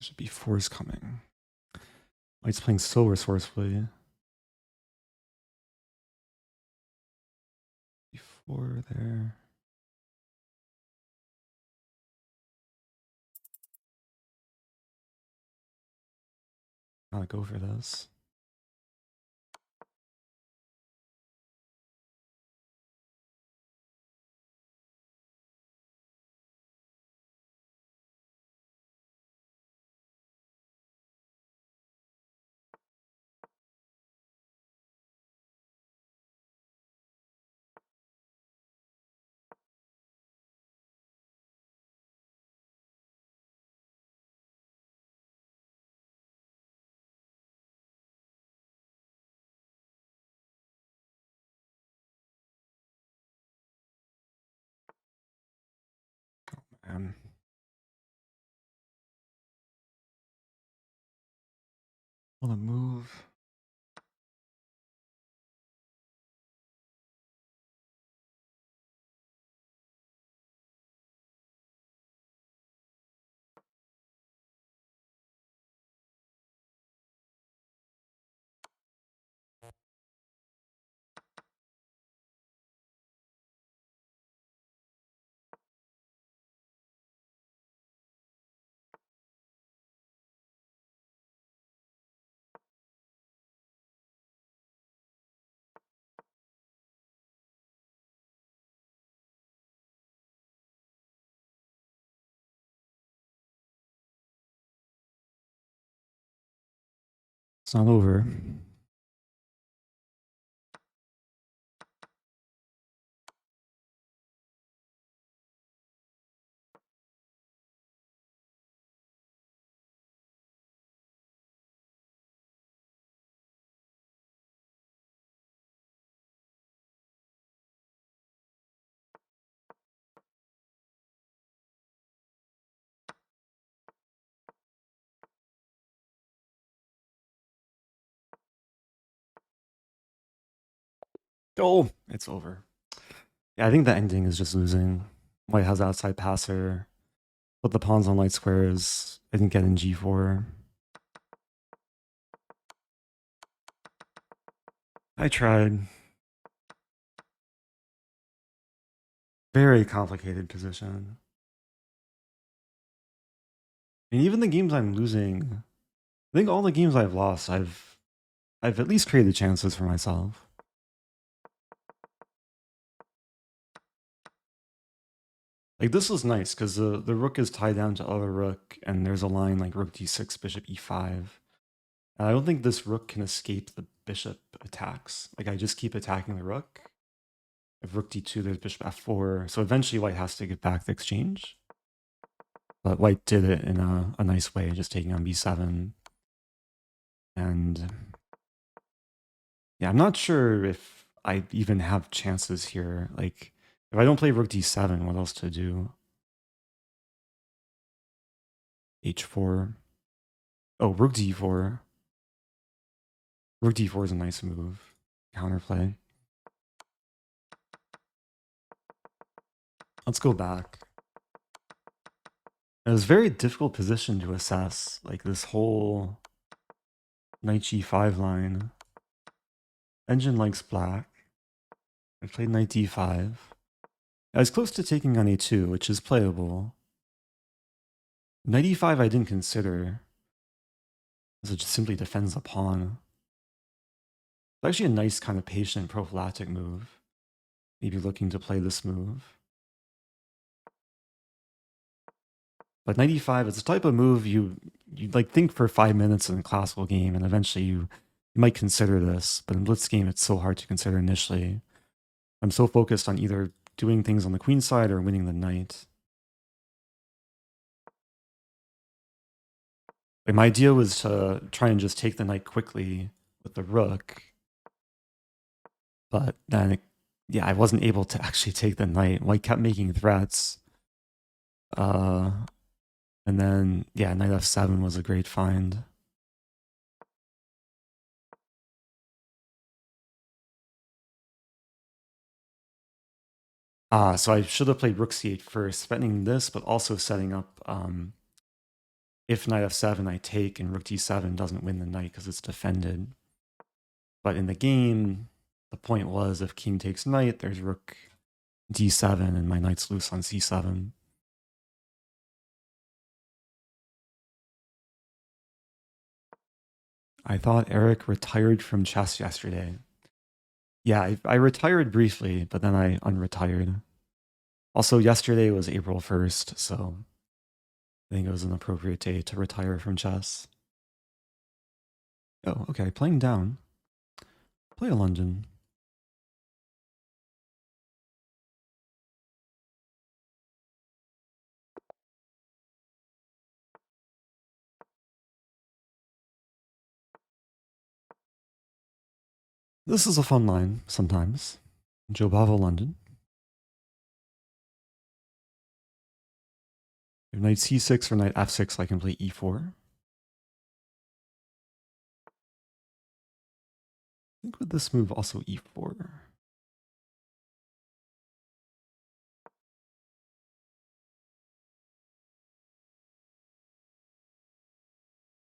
Should be four is coming. White's playing so resourcefully. B4 there. Gotta go for this. Man. Wanna move. It's not over. Oh, it's over. Yeah, I think the ending is just losing. White has outside passer. Put the pawns on light squares. I didn't get in g4. I tried. Very complicated position. I mean, even the games I'm losing, I think all the games I've lost, I've at least created chances for myself. Like this was nice because the rook is tied down to other rook, and there's a line like rook d6, bishop e5. And I don't think this rook can escape the bishop attacks. Like I just keep attacking the rook. If rook d2, there's bishop f4. So eventually white has to get back the exchange. But white did it in a nice way, just taking on b7. And yeah, I'm not sure if I even have chances here. Like if I don't play rook d7, what else to do? h4. Oh, rook d4. Rook d4 is a nice move. Counterplay. Let's go back. It was a very difficult position to assess. Like this whole knight g5 line. Engine likes black. I played knight d5. I was close to taking on a2, which is playable. Knight e5 I didn't consider, because it just simply defends the pawn. It's actually a nice kind of patient prophylactic move. Maybe looking to play this move. But knight e5 is the type of move you like think for 5 minutes in a classical game, and eventually you might consider this. But in blitz game, it's so hard to consider initially. I'm so focused on either doing things on the queen side or winning the knight. Like my idea was to try and just take the knight quickly with the rook, but then yeah, I wasn't able to actually take the knight. White kept making threats. And then yeah, knight f7 was a great find. So I should have played rook c8 first, threatening this, but also setting up if knight f7 I take and rook d7 doesn't win the knight because it's defended. But in the game, the point was if king takes knight, there's rook d7 and my knight's loose on c7. I thought Eric retired from chess yesterday. Yeah, I retired briefly, but then I unretired. Also, yesterday was April 1st, so I think it was an appropriate day to retire from chess. Oh, okay, playing down. Play a London. This is a fun line sometimes. Jobava, London. If knight c6 or knight f6, I can play e4. I think with this move also e4.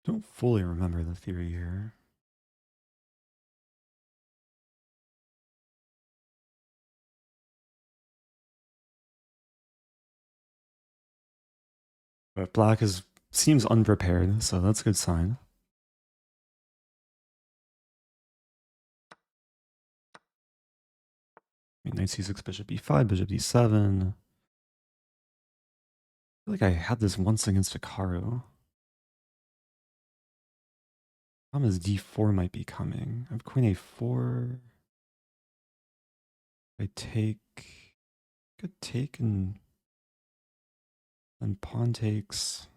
Don't fully remember the theory here. But black seems unprepared, so that's a good sign. Knight c6, bishop e5, bishop d7. I feel like I had this once against Hikaru. Problem is d4 might be coming. I have queen a4. I take... Could take and then pawn takes.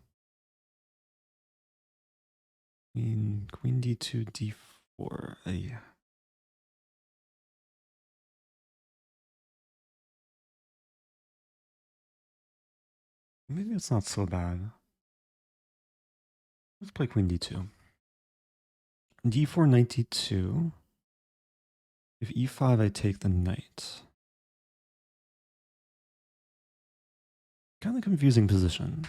Queen d2, d4. Yeah. Maybe it's not so bad. Let's play queen d2. d4, knight d2. If e5, I take the knight. Kind of confusing position.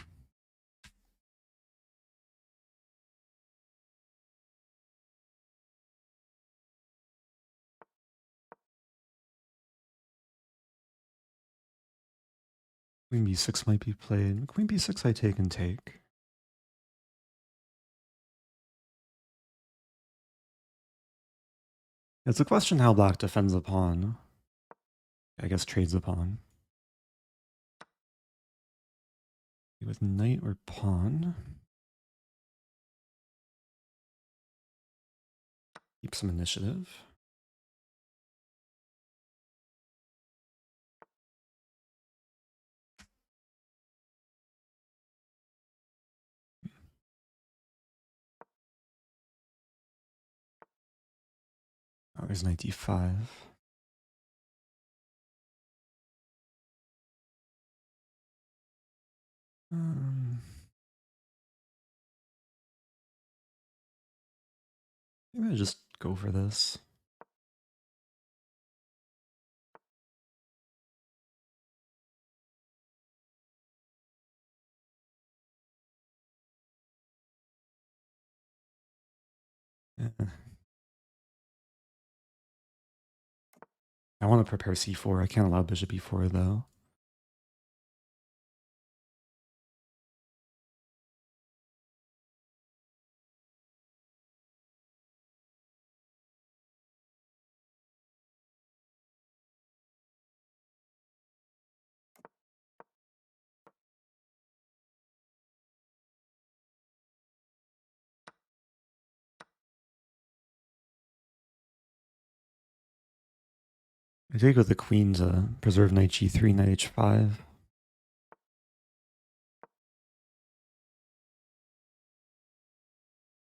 Queen b6 might be played. Queen b6 I take and take. It's a question how black defends the pawn. I guess trades the pawn. With knight or pawn. Keep some initiative. Oh, there's knight d5. Maybe I just go for this. Yeah. I want to prepare c4. I can't allow bishop e4 though. I take with the queen to preserve knight g3, knight h5.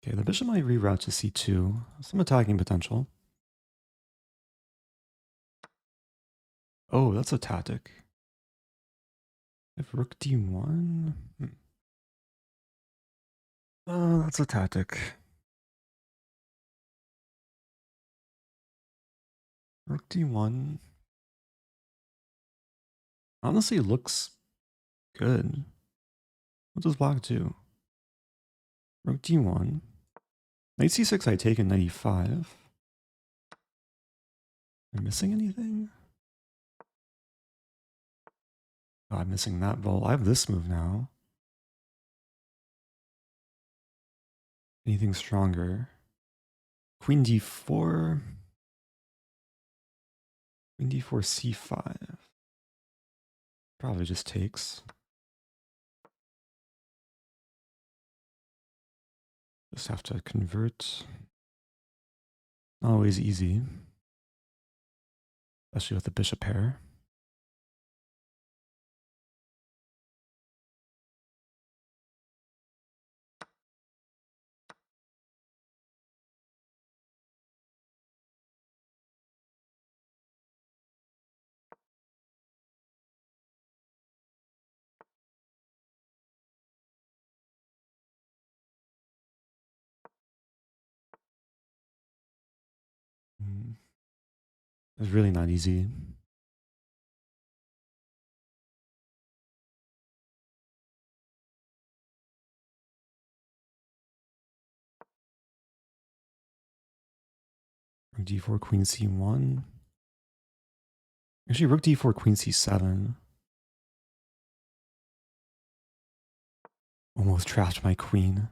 Okay, the bishop might reroute to c2. Some attacking potential. Oh, that's a tactic. If rook d1. Oh, that's a tactic. Rook d1. Honestly, looks good. What does black do? Rook d1. Knight c6 I take in knight e5. Am I missing anything? Oh, I'm missing that bolt. I have this move now. Anything stronger? Queen d4. Queen d4 c5. Probably just takes. Just have to convert. Not always easy. Especially with the bishop pair. It's really not easy. Rook d4, queen c1. Actually, rook d4, queen c7. Almost trapped my queen.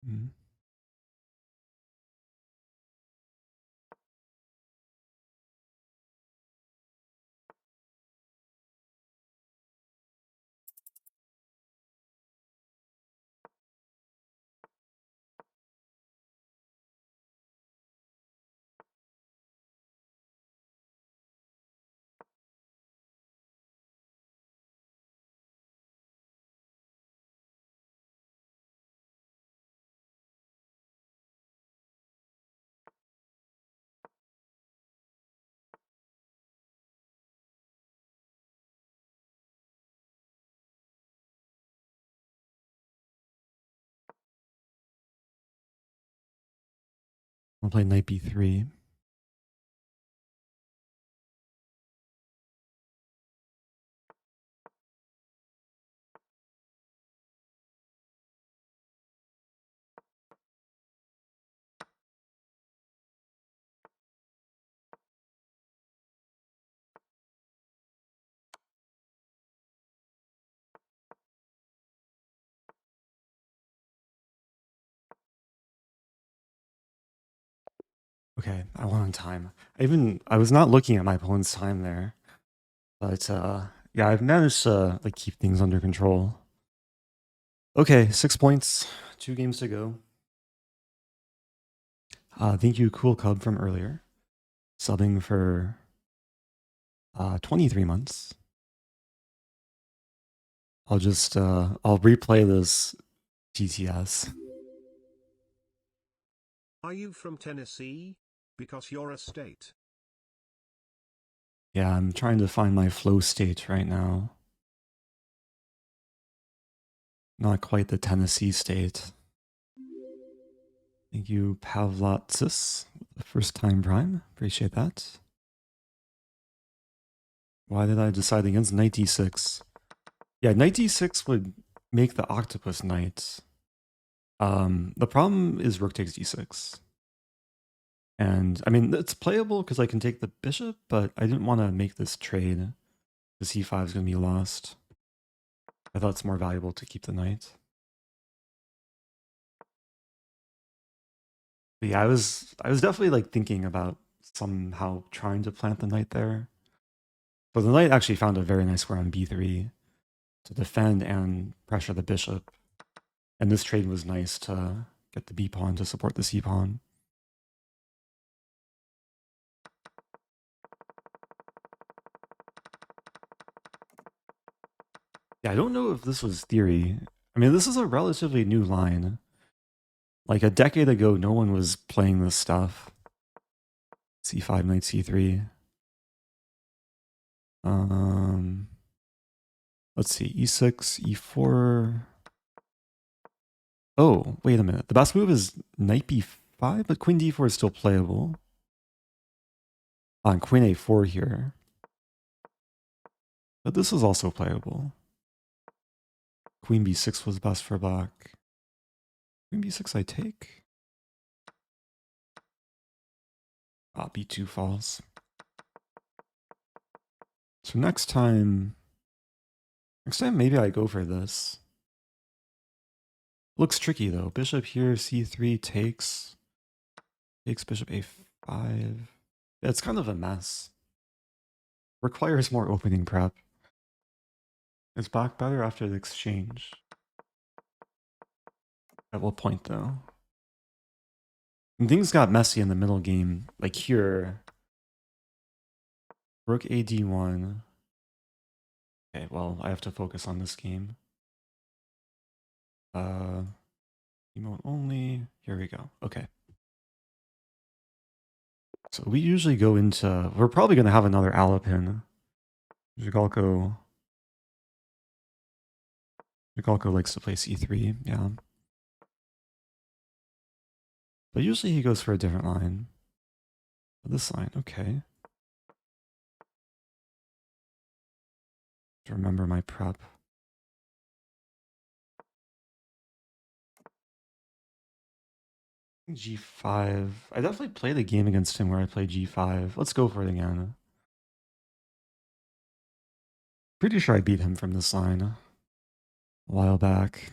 Mm. I'll play knight b3. Okay, I won on time. I was not looking at my opponent's time there, but yeah, I've managed to like keep things under control. Okay, 6 points, 2 games to go. Thank you, Cool Cub from earlier, subbing for 23 months. I'll replay this TTS. Are you from Tennessee? Because you're a state. Yeah, I'm trying to find my flow state right now. Not quite the Tennessee state. Thank you, Pavlatsis, the first time prime. Appreciate that. Why did I decide against knight d6? Yeah, knight d6 would make the octopus knight. The problem is rook takes d6. And I mean, it's playable because I can take the bishop, but I didn't want to make this trade. The c5 is going to be lost. I thought it's more valuable to keep the knight. But yeah, I was definitely like thinking about somehow trying to plant the knight there. But the knight actually found a very nice square on b3. to defend and pressure the bishop. And this trade was nice to get the b pawn to support the c pawn. Yeah, I don't know if this was theory. I mean, this is a relatively new line. Like a decade ago, no one was playing this stuff. c5, knight c3. Let's see, e6, e4. Oh, wait a minute. The best move is knight b5, but queen d4 is still playable. On queen a4 here. But this is also playable. Queen b6 was best for black. Queen b6 I take. Ah, b2 falls. So next time maybe I go for this. Looks tricky though. Bishop here, c3 takes bishop a5. It's kind of a mess. Requires more opening prep. Is black better after the exchange? At what point though? And things got messy in the middle game. Like here, rook ad1. Okay, well, I have to focus on this game. Emote only. Here we go. Okay. So we usually go into... We're probably going to have another Alapin. Zhigalko likes to play c3, yeah. But usually he goes for a different line. This line, okay. To remember my prep. g5. I definitely played a game against him where I played g5. Let's go for it again. Pretty sure I beat him from this line a while back.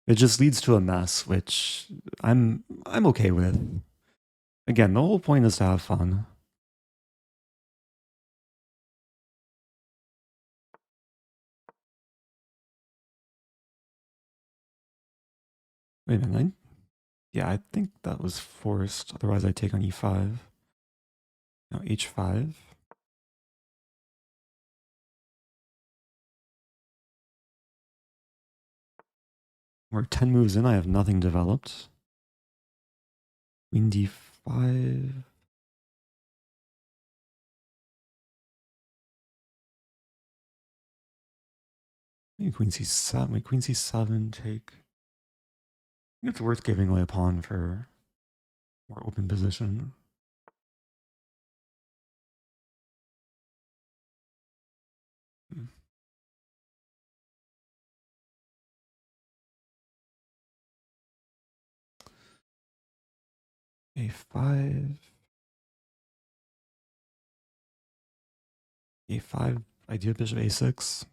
It just leads to a mess, which I'm okay with. Again, the whole point is to have fun. Wait a minute. Yeah, I think that was forced. Otherwise, I take on e5. Now h5. We're 10 moves in. I have nothing developed. Queen d5. Maybe queen c7. Wait, queen c7 take. I think it's worth giving away a pawn for more open position. a5. a5. I do bishop a6.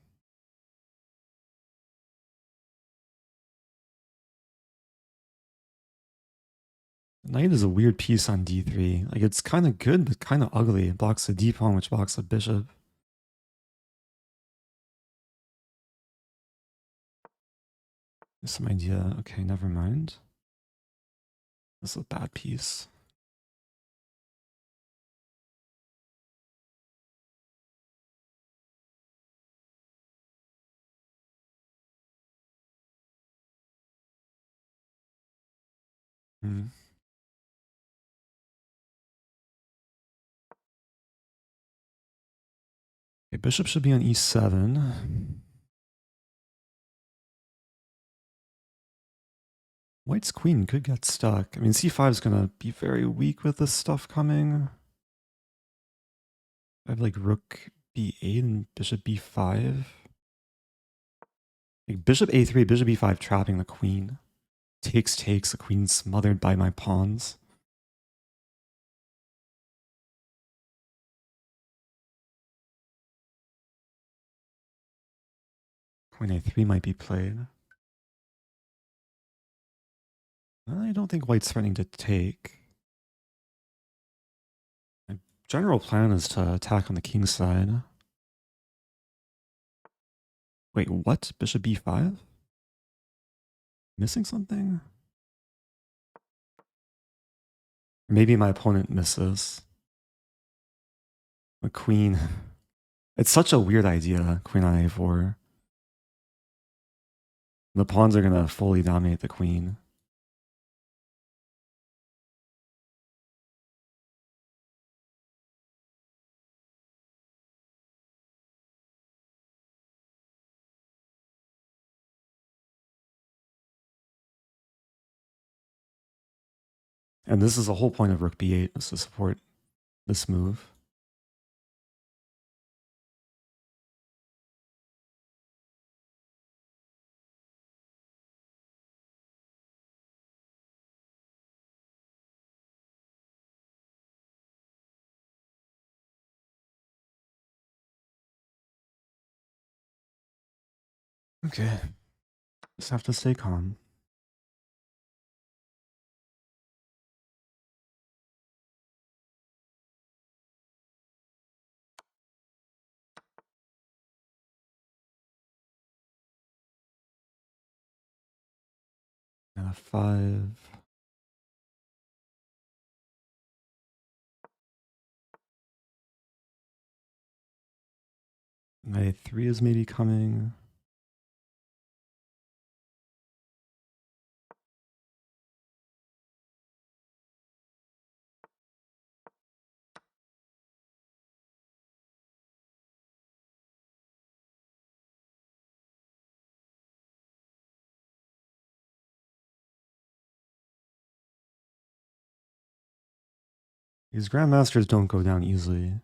Knight is a weird piece on d3. Like, it's kind of good, but kind of ugly. It blocks the d pawn, which blocks the bishop. There's some idea. Okay, never mind. This is a bad piece. Hmm. Okay, bishop should be on e7. White's queen could get stuck. I mean, c5 is going to be very weak with this stuff coming. I have like rook b8 and bishop b5. Like bishop a3, bishop b5 trapping the queen. Takes, the queen's smothered by my pawns. Queen a3 might be played. I don't think white's threatening to take. My general plan is to attack on the king's side. Wait, what? Bishop b5? Missing something? Maybe my opponent misses. A queen. It's such a weird idea, queen on a4. The pawns are gonna fully dominate the queen. And this is the whole point of rook b8, is to support this move. Okay. Just have to stay calm. And a 5. Knight a3 is maybe coming. These grandmasters don't go down easily.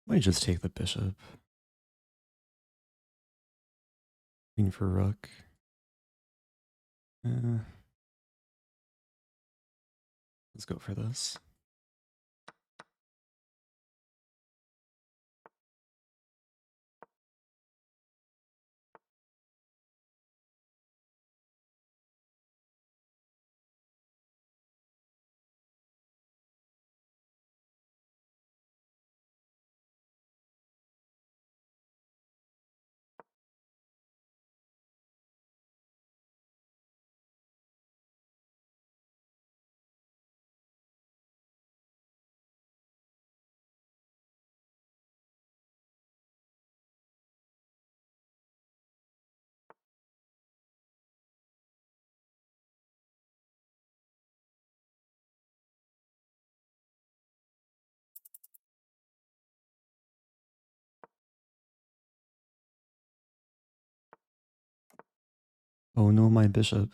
Might just take the bishop. Queen for rook. Let's go for this. Oh no, my bishop.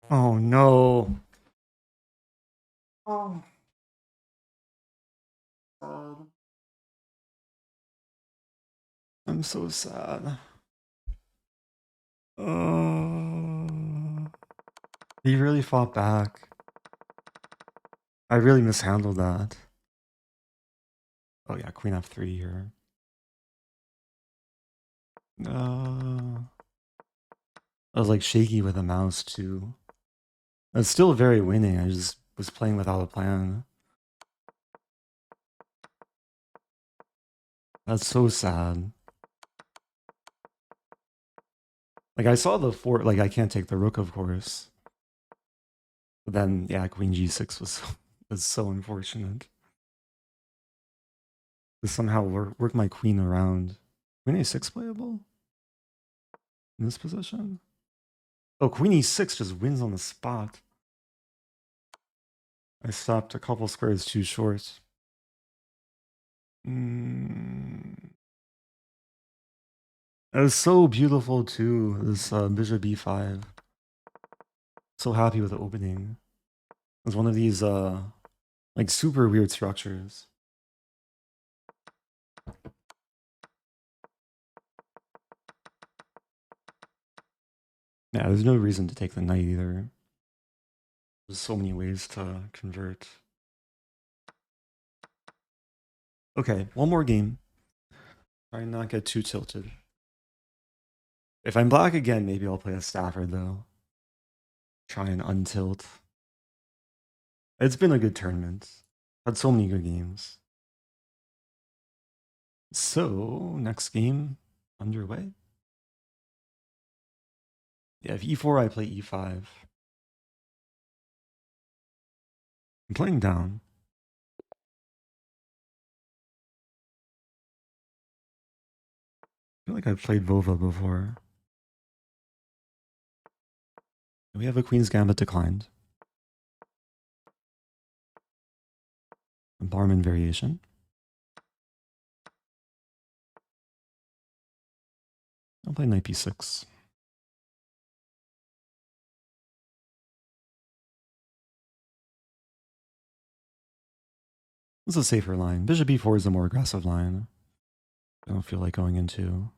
Oh no. Oh. I'm so sad. Oh. He really fought back. I really mishandled that. Oh yeah, queen f3 here. I was like shaky with a mouse too. It's still very winning. I just was playing without a plan. That's so sad. Like I saw the four. Like I can't take the rook, of course. But then yeah, queen g6 was so unfortunate. To somehow work my queen around. Queen a6 playable in this position. Oh, queen e6 just wins on the spot. I stopped a couple squares too short. That was so beautiful too, this bishop b5. So happy with the opening. It was one of these like super weird structures. Yeah, there's no reason to take the knight either. There's so many ways to convert. Okay, one more game. Try and not get too tilted. If I'm black again, maybe I'll play a Stafford though. Try and untilt. It's been a good tournament. Had so many good games. So, next game underway. Yeah, if e4, I play e5. I'm playing down. I feel like I've played Vova before. We have a Queen's Gambit declined. A Barmen variation. I'll play Knight b6. This is a safer line. Bishop b4 is a more aggressive line. I don't feel like going into.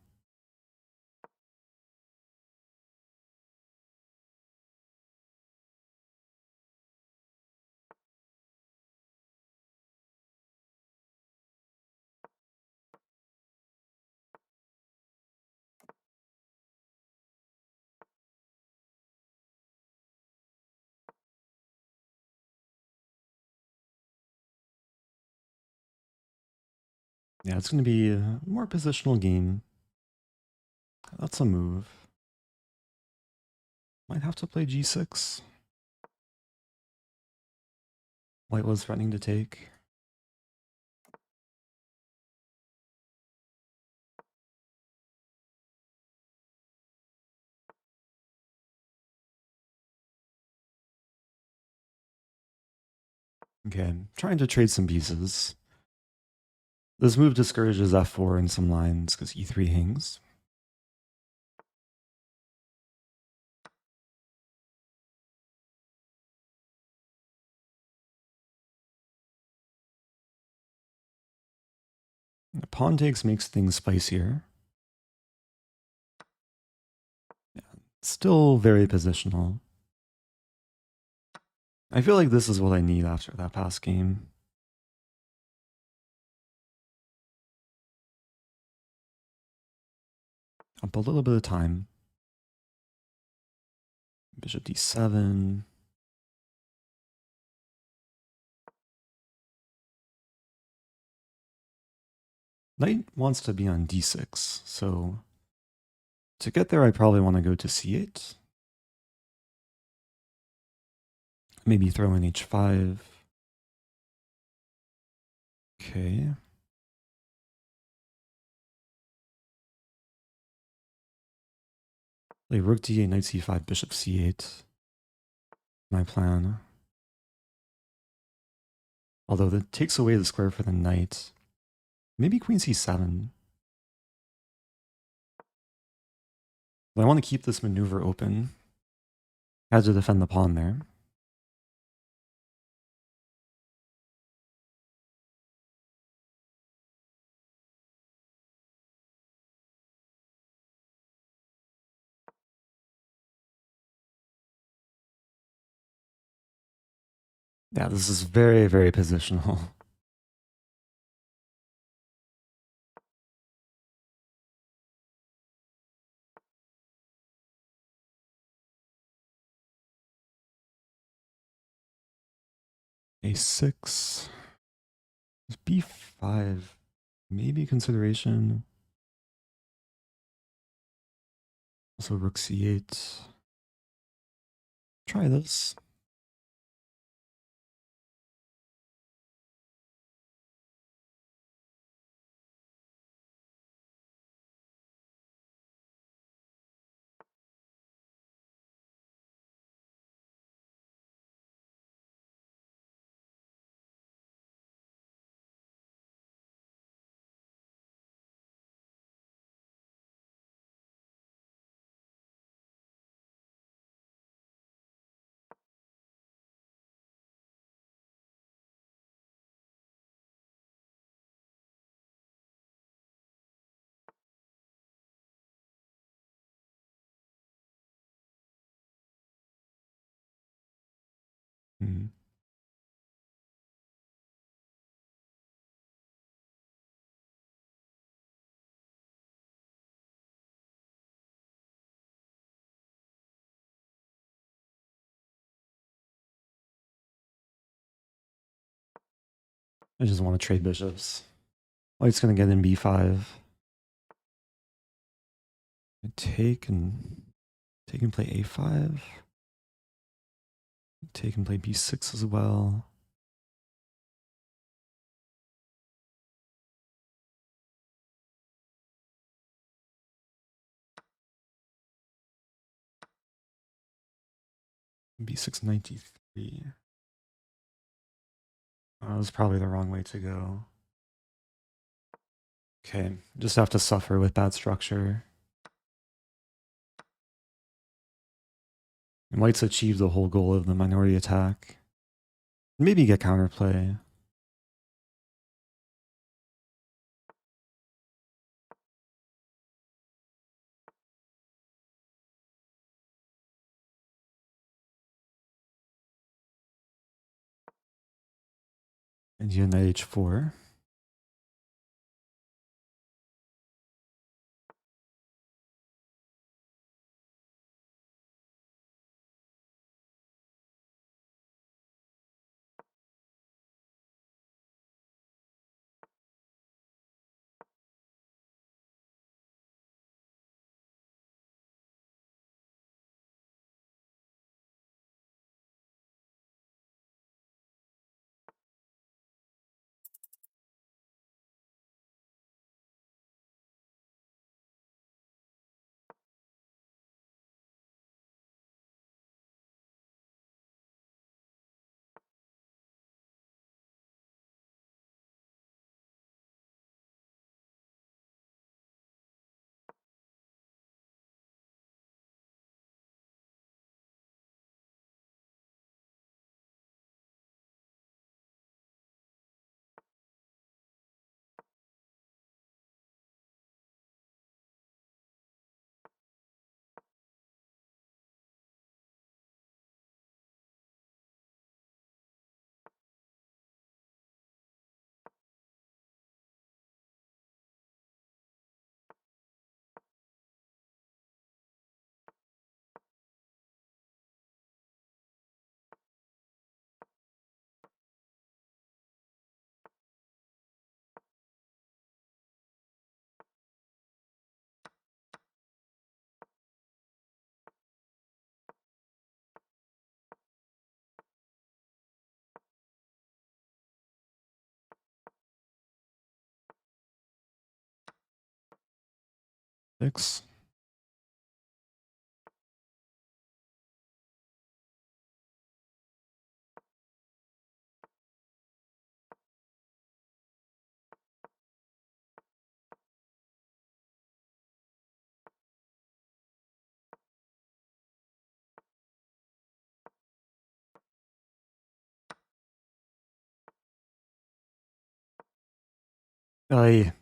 Yeah, it's going to be a more positional game. That's a move. Might have to play g6. White was threatening to take. Okay, trying to trade some pieces. This move discourages f4 in some lines because e3 hangs. The pawn takes makes things spicier. Yeah, still very positional. I feel like this is what I need after that past game. Up a little bit of time. Bishop d7. Knight wants to be on d6, so to get there I probably want to go to c8. Maybe throw in h5. Okay. Play rook d8, knight c5, bishop c8. My plan. Although that takes away the square for the knight. Maybe queen c7. But I want to keep this maneuver open. Had to defend the pawn there. Yeah, this is very, very positional. A6. B5. Maybe consideration. Also rook c8. Try this. Hmm. I just want to trade bishops. White's gonna get in b5. Take and play a5. Take and play b6 as well. b6 93. That was probably the wrong way to go. Okay, just have to suffer with bad structure. And White's achieved the whole goal of the minority attack. Maybe get counterplay. And you knight h4. Six. I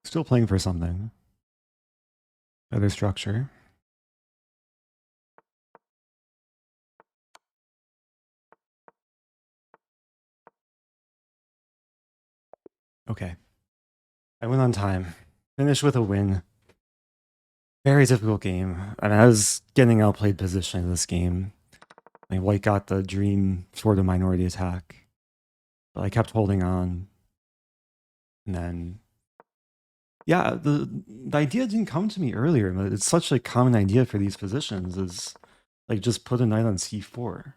still playing for something. Better structure. Okay. I went on time. Finished with a win. Very difficult game. I mean, I was getting outplayed position in this game. Like, White got the dream sort of minority attack. But I kept holding on. And then, yeah, the idea didn't come to me earlier, but it's such a common idea for these positions is like just put a knight on c4.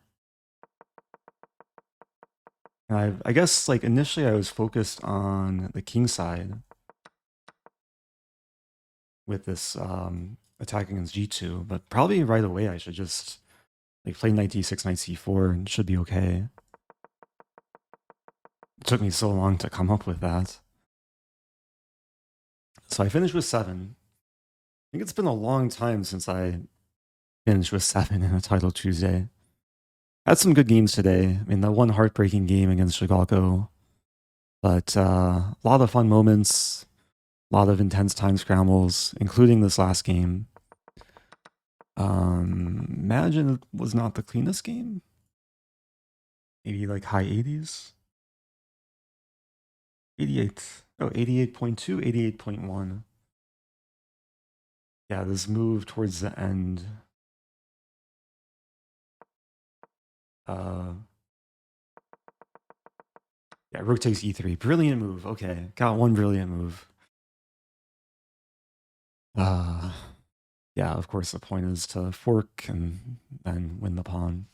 And I guess like initially I was focused on the king side with this attack against g2, but probably right away I should just like play knight d6, knight c4, and it should be okay. It took me so long to come up with that. So I finished with 7. I think it's been a long time since I finished with 7 in a title Tuesday. Had some good games today. I mean, that one heartbreaking game against Zhigalko, but a lot of fun moments, a lot of intense time scrambles, including this last game. Imagine it was not the cleanest game. Maybe like high 80s. 88. Oh, 88.2, 88.1. Yeah, this move towards the end. Yeah, rook takes e3. Brilliant move. Okay, got one brilliant move. Yeah, of course the point is to fork and then win the pawn.